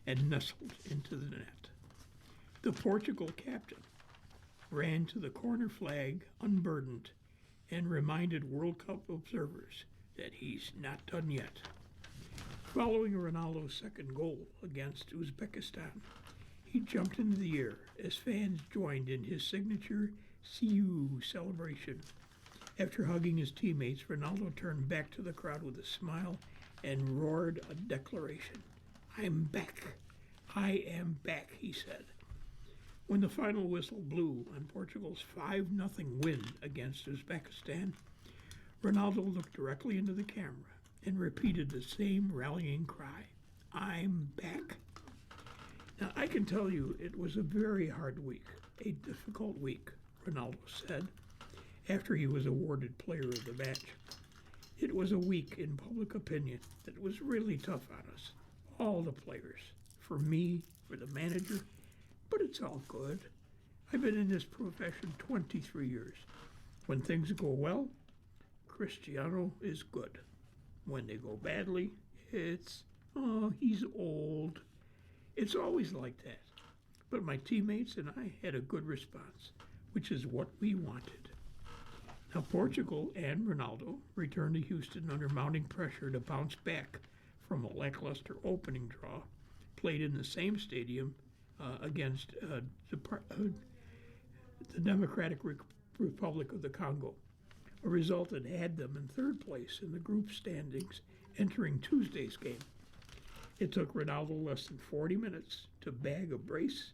and nestled into the net. The Portugal captain ran to the corner flag unburdened and reminded World Cup observers that he's not done yet. Following Ronaldo's second goal against Uzbekistan, he jumped into the air as fans joined in his signature "See You" celebration. After hugging his teammates, Ronaldo turned back to the crowd with a smile and roared a declaration. "I'm back. I am back," he said. When the final whistle blew on Portugal's 5-0 win against Uzbekistan, Ronaldo looked directly into the camera and repeated the same rallying cry, "I'm back." Now, I can tell you it was a very hard week, a difficult week, Ronaldo said, after he was awarded Player of the Match. It was a week in public opinion that was really tough on us, all the players, for me, for the manager, but it's all good. I've been in this profession 23 years. When things go well, Cristiano is good. When they go badly, it's, oh, he's old. It's always like that. But my teammates and I had a good response, which is what we wanted. Now, Portugal and Ronaldo returned to Houston under mounting pressure to bounce back from a lackluster opening draw, played in the same stadium against the Democratic Republic of the Congo, a result that had them in third place in the group standings entering Tuesday's game. It took Ronaldo less than 40 minutes to bag a brace,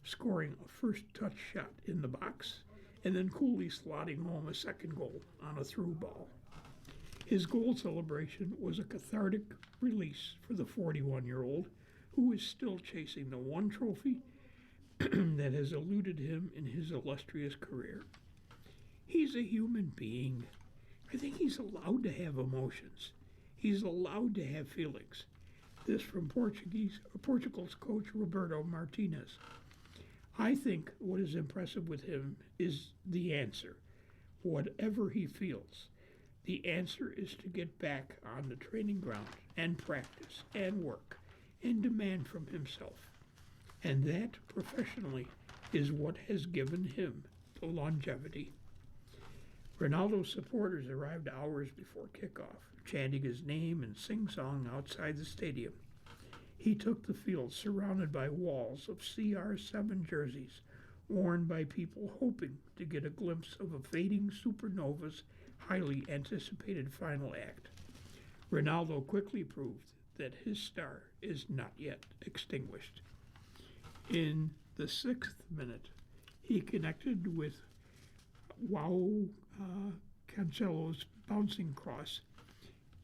scoring a first touch shot in the box, and then coolly slotting home a second goal on a through ball. His goal celebration was a cathartic release for the 41-year-old, who is still chasing the one trophy that has eluded him in his illustrious career. He's a human being. I think he's allowed to have emotions. He's allowed to have feelings. This from Portugal's coach Roberto Martinez. I think what is impressive with him is the answer. Whatever he feels, the answer is to get back on the training ground and practice and work and demand from himself. And that, professionally, is what has given him the longevity. Ronaldo's supporters arrived hours before kickoff, chanting his name and sing-song outside the stadium. He took the field surrounded by walls of CR7 jerseys worn by people hoping to get a glimpse of a fading supernova's highly anticipated final act. Ronaldo quickly proved that his star is not yet extinguished. In the 6th minute, he connected with Cancelo's bouncing cross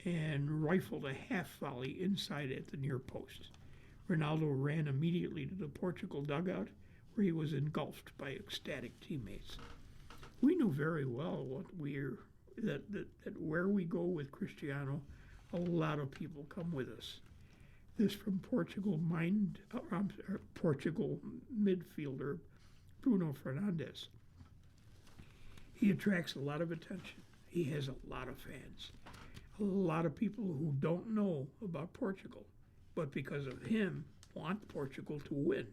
and rifled a half volley inside at the near post. Ronaldo ran immediately to the Portugal dugout, where he was engulfed by ecstatic teammates. We knew very well that where we go with Cristiano, a lot of people come with us. This from Portugal midfielder Bruno Fernandes. He attracts a lot of attention. He has a lot of fans. A lot of people who don't know about Portugal, but because of him, want Portugal to win.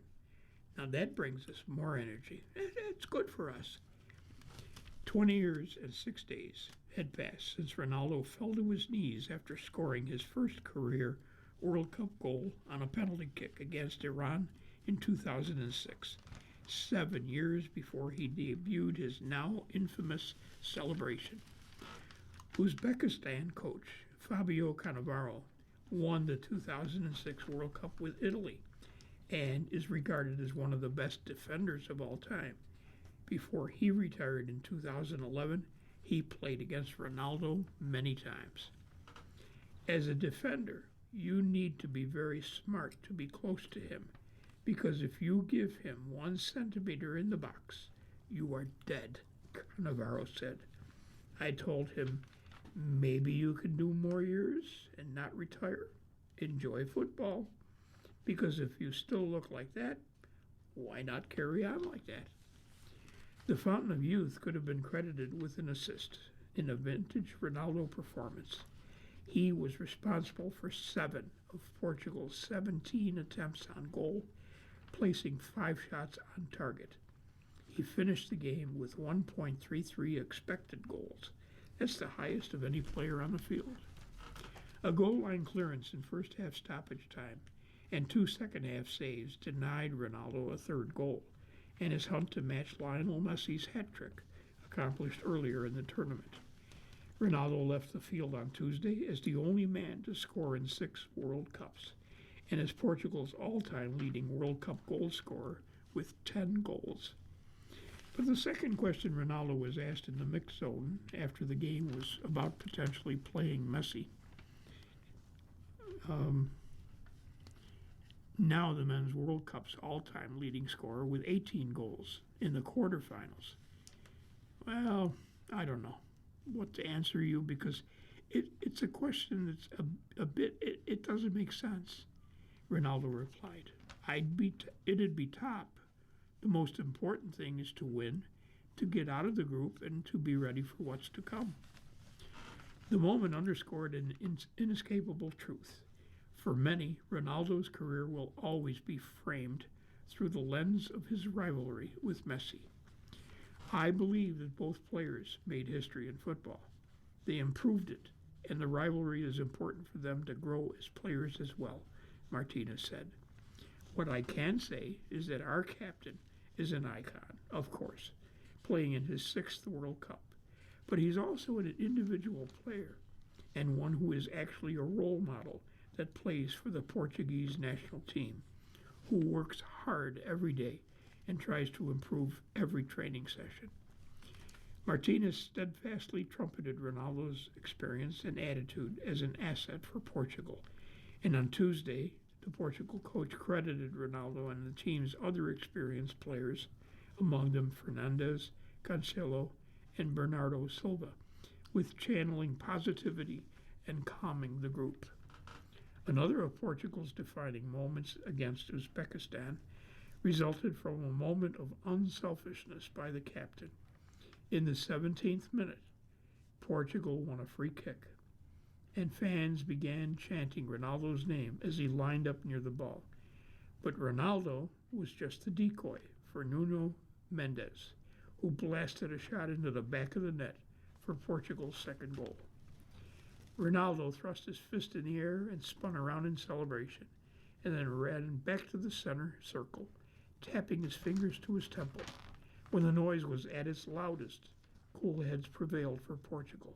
Now that brings us more energy. It's good for us. 20 years and 6 days had passed since Ronaldo fell to his knees after scoring his first career World Cup goal on a penalty kick against Iran in 2006, 7 years before he debuted his now infamous celebration. Uzbekistan coach Fabio Cannavaro won the 2006 World Cup with Italy and is regarded as one of the best defenders of all time. Before he retired in 2011, he played against Ronaldo many times. As a defender, you need to be very smart to be close to him, because if you give him 1 centimeter in the box, you are dead, Cannavaro said. I told him, maybe you can do more years and not retire. Enjoy football, because if you still look like that, why not carry on like that? The Fountain of Youth could have been credited with an assist in a vintage Ronaldo performance. He was responsible for 7 of Portugal's 17 attempts on goal, placing 5 shots on target. He finished the game with 1.33 expected goals. That's the highest of any player on the field. A goal line clearance in first half stoppage time and 2 second half saves denied Ronaldo a third goal, and his hunt to match Lionel Messi's hat trick, accomplished earlier in the tournament. Ronaldo left the field on Tuesday as the only man to score in 6 World Cups, and as Portugal's all-time leading World Cup goal scorer with 10 goals. But the second question Ronaldo was asked in the mix zone after the game was about potentially playing Messi. Now the men's World Cup's all-time leading scorer with 18 goals in the quarterfinals. Well, I don't know what to answer you, because it's a question that's a bit, it doesn't make sense. Ronaldo replied, it'd be top. The most important thing is to win, to get out of the group and to be ready for what's to come. The moment underscored an inescapable truth. For many, Ronaldo's career will always be framed through the lens of his rivalry with Messi. I believe that both players made history in football. They improved it, and the rivalry is important for them to grow as players as well, Martinez said. What I can say is that our captain is an icon, of course, playing in his 6th World Cup. But he's also an individual player and one who is actually a role model that plays for the Portuguese national team, who works hard every day and tries to improve every training session. Martinez steadfastly trumpeted Ronaldo's experience and attitude as an asset for Portugal, and on Tuesday, the Portugal coach credited Ronaldo and the team's other experienced players, among them Fernandes, Cancelo, and Bernardo Silva, with channeling positivity and calming the group. Another of Portugal's defining moments against Uzbekistan resulted from a moment of unselfishness by the captain. In the 17th minute, Portugal won a free kick, and fans began chanting Ronaldo's name as he lined up near the ball. But Ronaldo was just the decoy for Nuno Mendes, who blasted a shot into the back of the net for Portugal's second goal. Ronaldo thrust his fist in the air and spun around in celebration, and then ran back to the center circle, tapping his fingers to his temple. When the noise was at its loudest, cool heads prevailed for Portugal.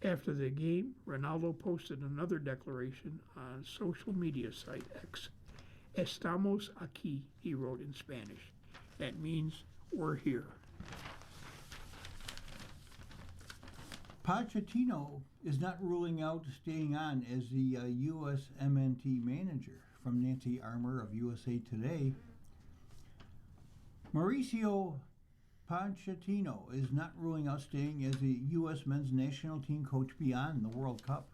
After the game, Ronaldo posted another declaration on social media site X. Estamos aquí, he wrote in Spanish. That means, we're here. Pochettino is not ruling out staying on as the USMNT manager. From Nancy Armour of USA Today, Mauricio Pochettino is not ruling out staying as the U.S. men's national team coach beyond the World Cup.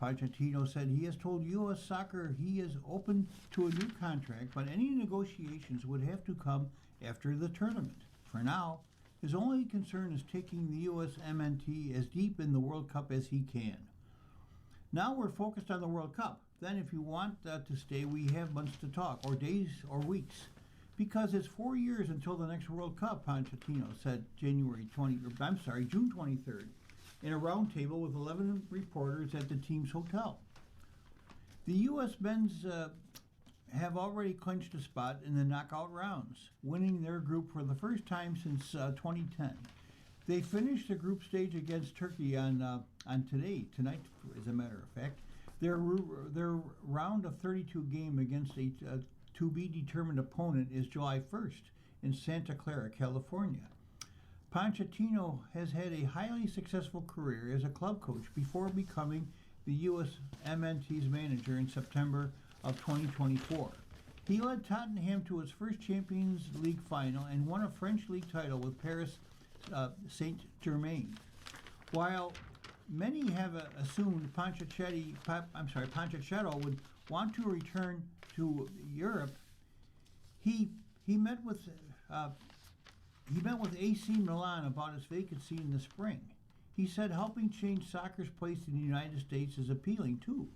Pochettino said he has told U.S. Soccer he is open to a new contract, but any negotiations would have to come after the tournament. For now, his only concern is taking the USMNT as deep in the World Cup as he can. Now we're focused on the World Cup. Then if you want to stay, we have months to talk, or days, or weeks. Because it's 4 years until the next World Cup, Pochettino said June 23rd, in a roundtable with 11 reporters at the team's hotel. The U.S. men's have already clinched a spot in the knockout rounds, winning their group for the first time since 2010. They finished the group stage against Turkey on tonight, as a matter of fact. Their round of 32 game against a to-be-determined opponent is July 1st in Santa Clara, California. Pochettino has had a highly successful career as a club coach before becoming the USMNT's manager in September of 2024. He led Tottenham to its first Champions League final and won a French league title with Paris Saint-Germain. While many have assumed Pochettino would want to return to Europe, he met with AC Milan about his vacancy in the spring. He said helping change soccer's place in the United States is appealing too.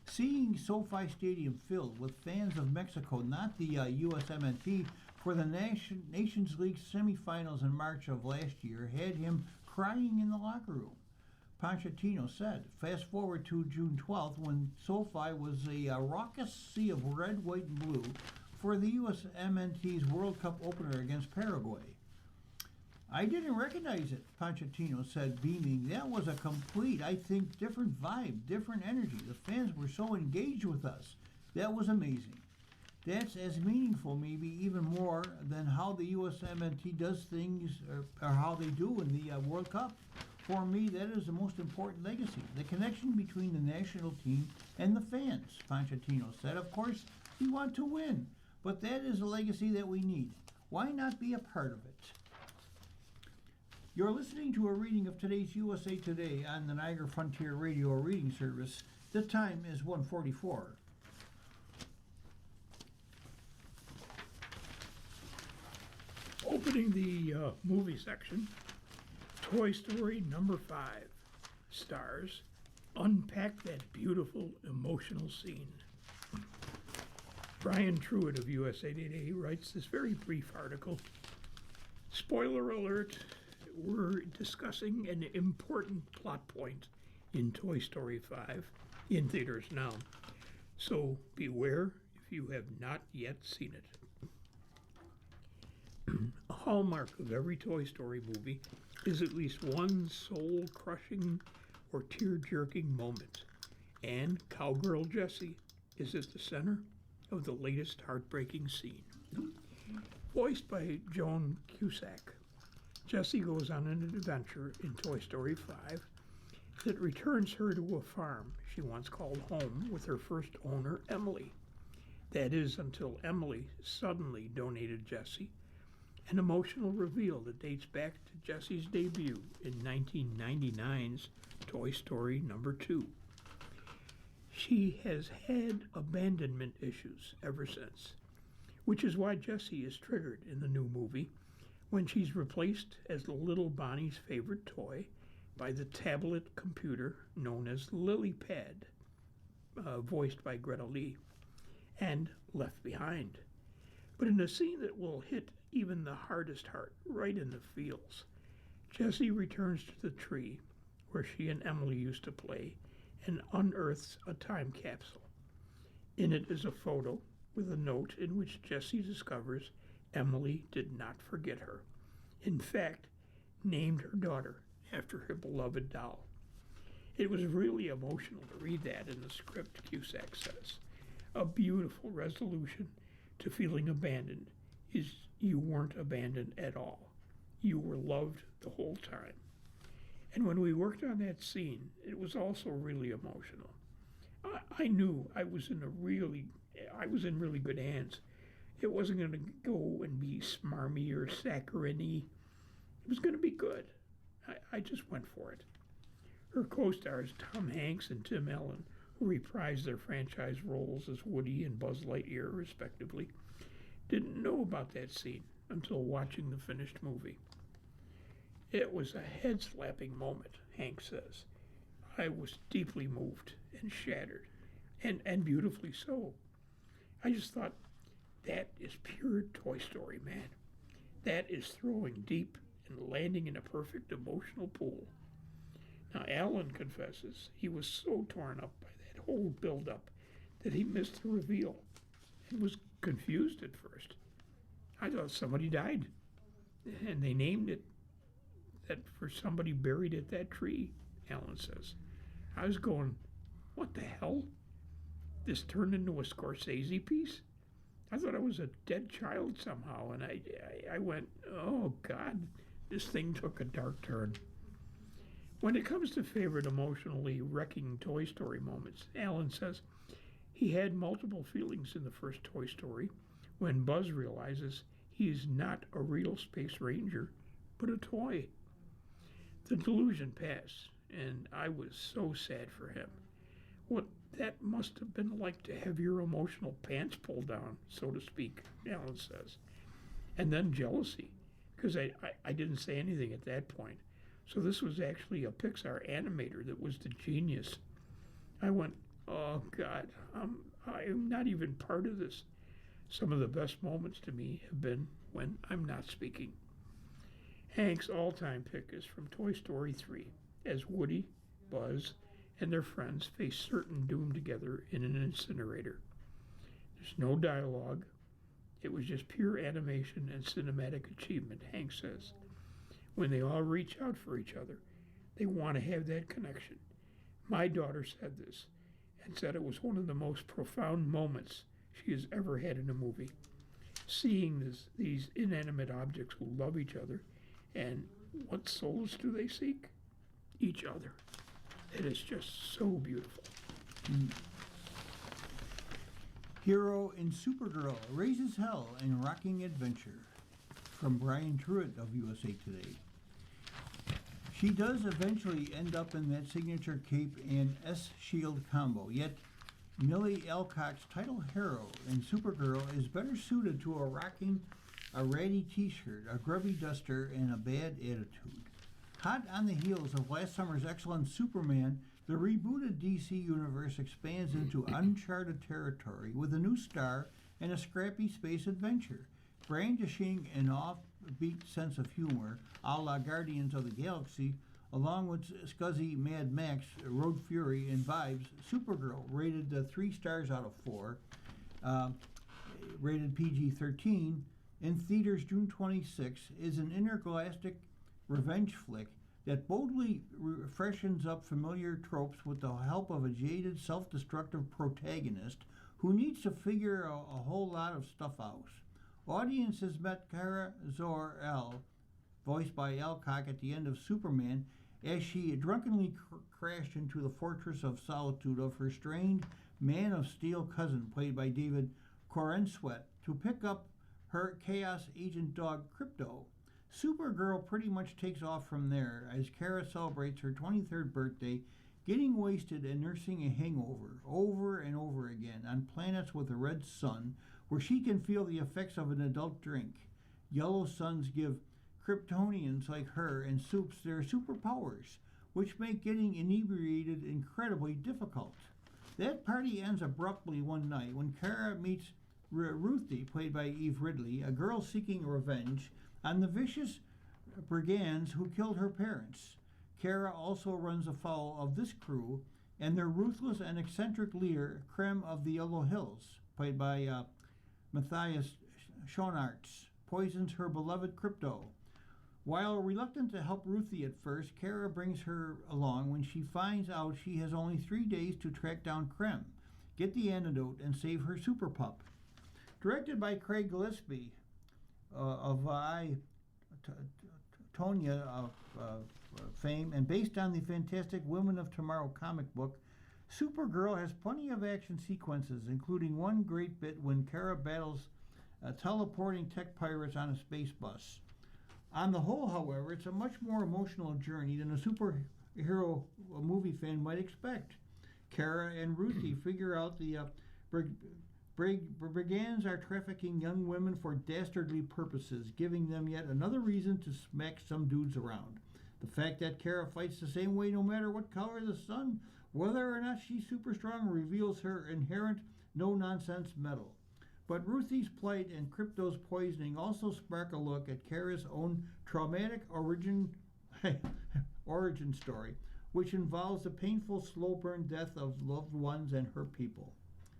Seeing SoFi Stadium filled with fans of Mexico, not the USMNT, for the Nations League semifinals in March of last year had him crying in the locker room. Pochettino said, fast forward to June 12th when SoFi was a raucous sea of red, white, and blue for the USMNT's World Cup opener against Paraguay. I didn't recognize it, Pochettino said, beaming. That was a complete, I think, different vibe, different energy. The fans were so engaged with us. That was amazing. That's as meaningful, maybe even more, than how the USMNT does things or how they do in the World Cup. For me, that is the most important legacy, the connection between the national team and the fans, Pochettino said. Of course, we want to win, but that is a legacy that we need. Why not be a part of it? You're listening to a reading of today's USA Today on the Niagara Frontier Radio Reading Service. The time is 1:44. Opening the movie section, Toy Story number 5 stars Unpack That Beautiful Emotional Scene. Brian Truitt of USA Today writes this very brief article. Spoiler alert, we're discussing an important plot point in Toy Story 5 in theaters now. So beware if you have not yet seen it. A hallmark of every Toy Story movie is at least one soul-crushing or tear-jerking moment, and Cowgirl Jessie is at the center of the latest heartbreaking scene. Voiced by Joan Cusack, Jessie goes on an adventure in Toy Story 5 that returns her to a farm she once called home with her first owner, Emily. That is, until Emily suddenly donated Jessie, an emotional reveal that dates back to Jessie's debut in 1999's Toy Story number 2. She has had abandonment issues ever since, which is why Jessie is triggered in the new movie when she's replaced as little Bonnie's favorite toy by the tablet computer known as LilyPad, voiced by Greta Lee, and left behind. But in a scene that will hit even the hardest heart, right in the feels, Jessie returns to the tree where she and Emily used to play and unearths a time capsule. In it is a photo with a note in which Jessie discovers Emily did not forget her. In fact, named her daughter after her beloved doll. It was really emotional to read that in the script, Cusack says. A beautiful resolution to feeling abandoned is you weren't abandoned at all. You were loved the whole time. And when we worked on that scene, it was also really emotional. I knew I was in really good hands. It wasn't going to go and be smarmy or saccharine-y. It was going to be good. I just went for it. Her co-stars, Tom Hanks and Tim Allen, who reprised their franchise roles as Woody and Buzz Lightyear, respectively, didn't know about that scene until watching the finished movie. It was a head-slapping moment, Hanks says. I was deeply moved and shattered, and beautifully so. I just thought, that is pure Toy Story, man. That is throwing deep and landing in a perfect emotional pool. Now, Alan confesses he was so torn up by that whole build-up that he missed the reveal and was confused at first. I thought somebody died, and they named it that for somebody buried at that tree, Alan says. I was going, what the hell? This turned into a Scorsese piece? I thought I was a dead child somehow, and I went, oh God, this thing took a dark turn. When it comes to favorite emotionally wrecking Toy Story moments, Alan says he had multiple feelings in the first Toy Story when Buzz realizes he is not a real space ranger, but a toy. The delusion passed, and I was so sad for him. What that must have been like to have your emotional pants pulled down, so to speak, Alan says. And then jealousy, because I didn't say anything at that point. So this was actually a Pixar animator that was the genius. I went, oh God, I'm not even part of this. Some of the best moments to me have been when I'm not speaking. Hank's all-time pick is from Toy Story 3, as Woody, Buzz, and their friends face certain doom together in an incinerator. There's no dialogue. It was just pure animation and cinematic achievement, Hank says. When they all reach out for each other, they want to have that connection. My daughter said this, and said it was one of the most profound moments she has ever had in a movie. Seeing these inanimate objects who love each other, and what souls do they seek? Each other. It is just so beautiful. Hero in Supergirl raises hell in rocking adventure, from Brian Truitt of USA Today. She does eventually end up in that signature cape and S-Shield combo, yet Millie Alcock's title hero in Supergirl is better suited to a rocking a ratty t-shirt, a grubby duster, and a bad attitude. Hot on the heels of last summer's excellent Superman, the rebooted DC universe expands into uncharted territory with a new star and a scrappy space adventure. Brandishing an offbeat sense of humor, a la Guardians of the Galaxy, along with scuzzy Mad Max, Road Fury, and vibes, Supergirl, rated 3 stars out of 4, rated PG-13, in theaters June 26, is an intergalactic revenge flick that boldly freshens up familiar tropes with the help of a jaded, self-destructive protagonist who needs to figure a whole lot of stuff out. Audiences met Kara Zor-El, voiced by Alcock at the end of Superman, as she drunkenly crashed into the fortress of solitude of her strained Man of Steel cousin, played by David Corenswet, to pick up her Chaos Agent dog Krypto. Supergirl pretty much takes off from there as Kara celebrates her 23rd birthday, getting wasted and nursing a hangover over and over again on planets with a red sun, where she can feel the effects of an adult drink. Yellow suns give Kryptonians like her and Supes their superpowers, which make getting inebriated incredibly difficult. That party ends abruptly one night when Kara meets Ruthie, played by Eve Ridley, a girl seeking revenge on the vicious brigands who killed her parents. Kara also runs afoul of this crew and their ruthless and eccentric leader, Krem of the Yellow Hills, played by Matthias Schoenaerts, poisons her beloved Krypto. While reluctant to help Ruthie at first, Kara brings her along when she finds out she has only 3 days to track down Krem, get the antidote, and save her super pup. Directed by Craig Gillespie of Tonya fame, and based on the fantastic Women of Tomorrow comic book, Supergirl has plenty of action sequences, including one great bit when Kara battles teleporting tech pirates on a space bus. On the whole, however, it's a much more emotional journey than a superhero movie fan might expect. Kara and Ruthie figure out the brigands are trafficking young women for dastardly purposes, giving them yet another reason to smack some dudes around. The fact that Kara fights the same way no matter what color the sun, whether or not she's super strong, reveals her inherent no-nonsense mettle. But Ruthie's plight and Krypto's poisoning also spark a look at Kara's own traumatic origin story, which involves the painful, slow-burn death of loved ones and her people.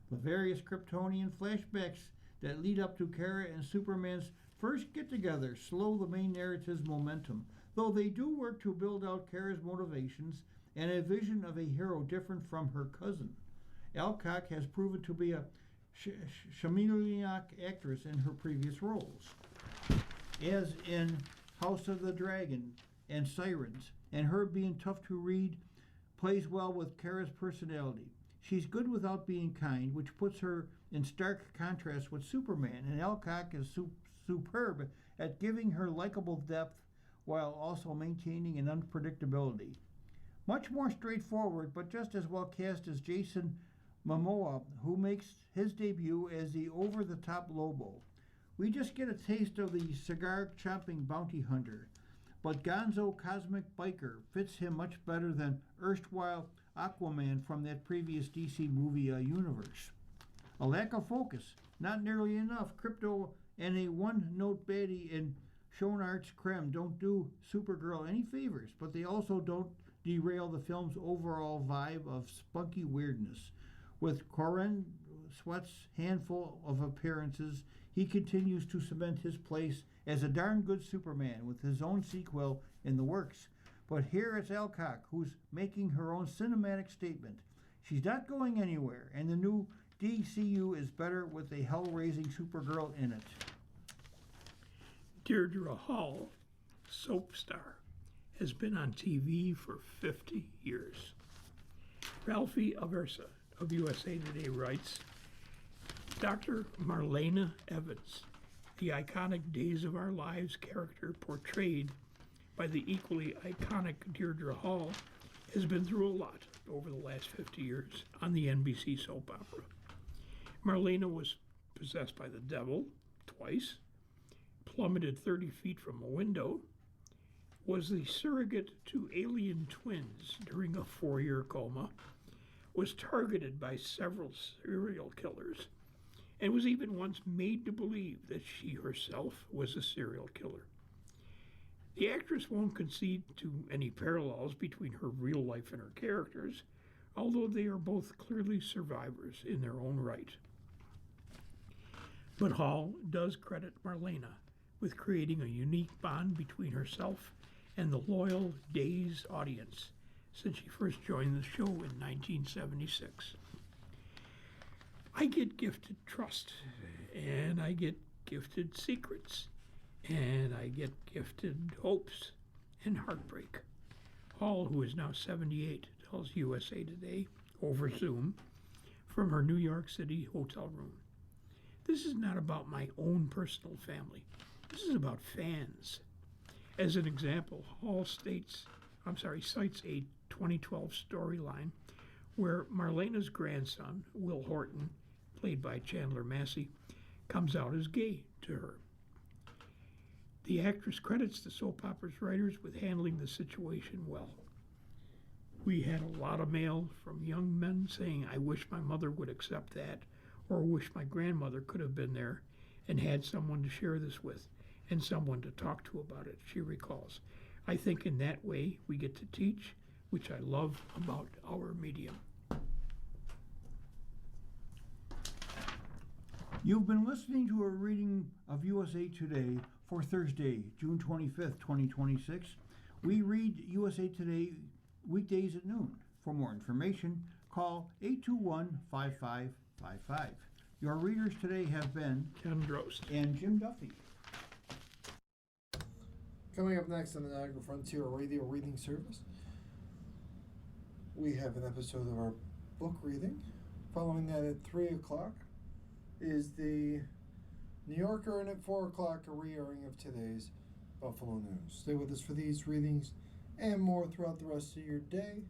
The various Kryptonian flashbacks that lead up to Kara and Superman's first get-together slow the main narrative's momentum, though they do work to build out Kara's motivations and a vision of a hero different from her cousin. Alcock has proven to be a chameleonic actress in her previous roles, as in House of the Dragon and Sirens, and her being tough to read plays well with Kara's personality. She's good without being kind, which puts her in stark contrast with Superman, and Alcock is superb at giving her likable depth while also maintaining an unpredictability. Much more straightforward, but just as well cast as Jason Momoa, who makes his debut as the over-the-top Lobo. We just get a taste of the cigar-chomping bounty hunter, but Gonzo Cosmic Biker fits him much better than erstwhile Aquaman from that previous DC movie universe. A lack of focus, not nearly enough. Krypto and a one-note baddie in Schoenaerts' Krem don't do Supergirl any favors, but they also don't derail the film's overall vibe of spunky weirdness. With Corenswet's handful of appearances, he continues to cement his place as a darn good Superman with his own sequel in the works. But here it's Alcock who's making her own cinematic statement. She's not going anywhere, and the new DCU is better with a hell-raising Supergirl in it. Deirdre Hall, soap star, has been on TV for 50 years. Ralphie Aversa of USA Today writes, Dr. Marlena Evans, the iconic Days of Our Lives character portrayed by the equally iconic Deirdre Hall, has been through a lot over the last 50 years on the NBC soap opera. Marlena was possessed by the devil twice, plummeted 30 feet from a window, was the surrogate to alien twins during a 4-year coma, was targeted by several serial killers, and was even once made to believe that she herself was a serial killer. The actress won't concede to any parallels between her real life and her characters, although they are both clearly survivors in their own right. But Hall does credit Marlena with creating a unique bond between herself and the loyal Days audience since she first joined the show in 1976. I get gifted trust, and I get gifted secrets, and I get gifted hopes and heartbreak. Hall, who is now 78, tells USA Today over Zoom from her New York City hotel room. This is not about my own personal family. This is about fans. As an example, Hall cites a 2012 storyline where Marlena's grandson, Will Horton, played by Chandler Massey, comes out as gay to her. The actress credits the soap opera's writers with handling the situation well. We had a lot of mail from young men saying, "I wish my mother would accept that," or "wish my grandmother could have been there and had someone to share this with and someone to talk to about it," she recalls. "I think in that way we get to teach, which I love about our medium." You've been listening to a reading of USA Today for Thursday, June 25th, 2026. We read USA Today weekdays at noon. For more information, call 821-5555. Your readers today have been Ken Drost and Jim Duffy. Coming up next on the Niagara Frontier Radio Reading Service, we have an episode of our book reading. Following that at 3 o'clock is the New Yorker, and at 4 o'clock a re-airing of today's Buffalo News. Stay with us for these readings and more throughout the rest of your day.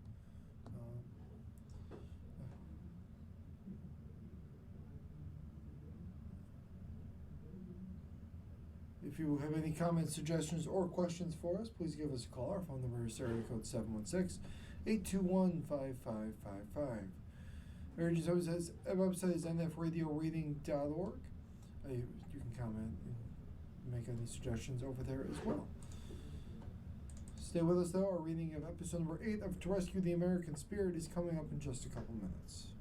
If you have any comments, suggestions, or questions for us, please give us a call. Our phone number is area code 716-821-5555. Our website is nfradioreading.org. You can comment and make any suggestions over there as well. Stay with us though. Our reading of episode number 8 of To Rescue the American Spirit is coming up in just a couple minutes.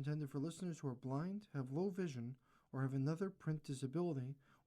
intended for listeners who are blind, have low vision, or have another print disability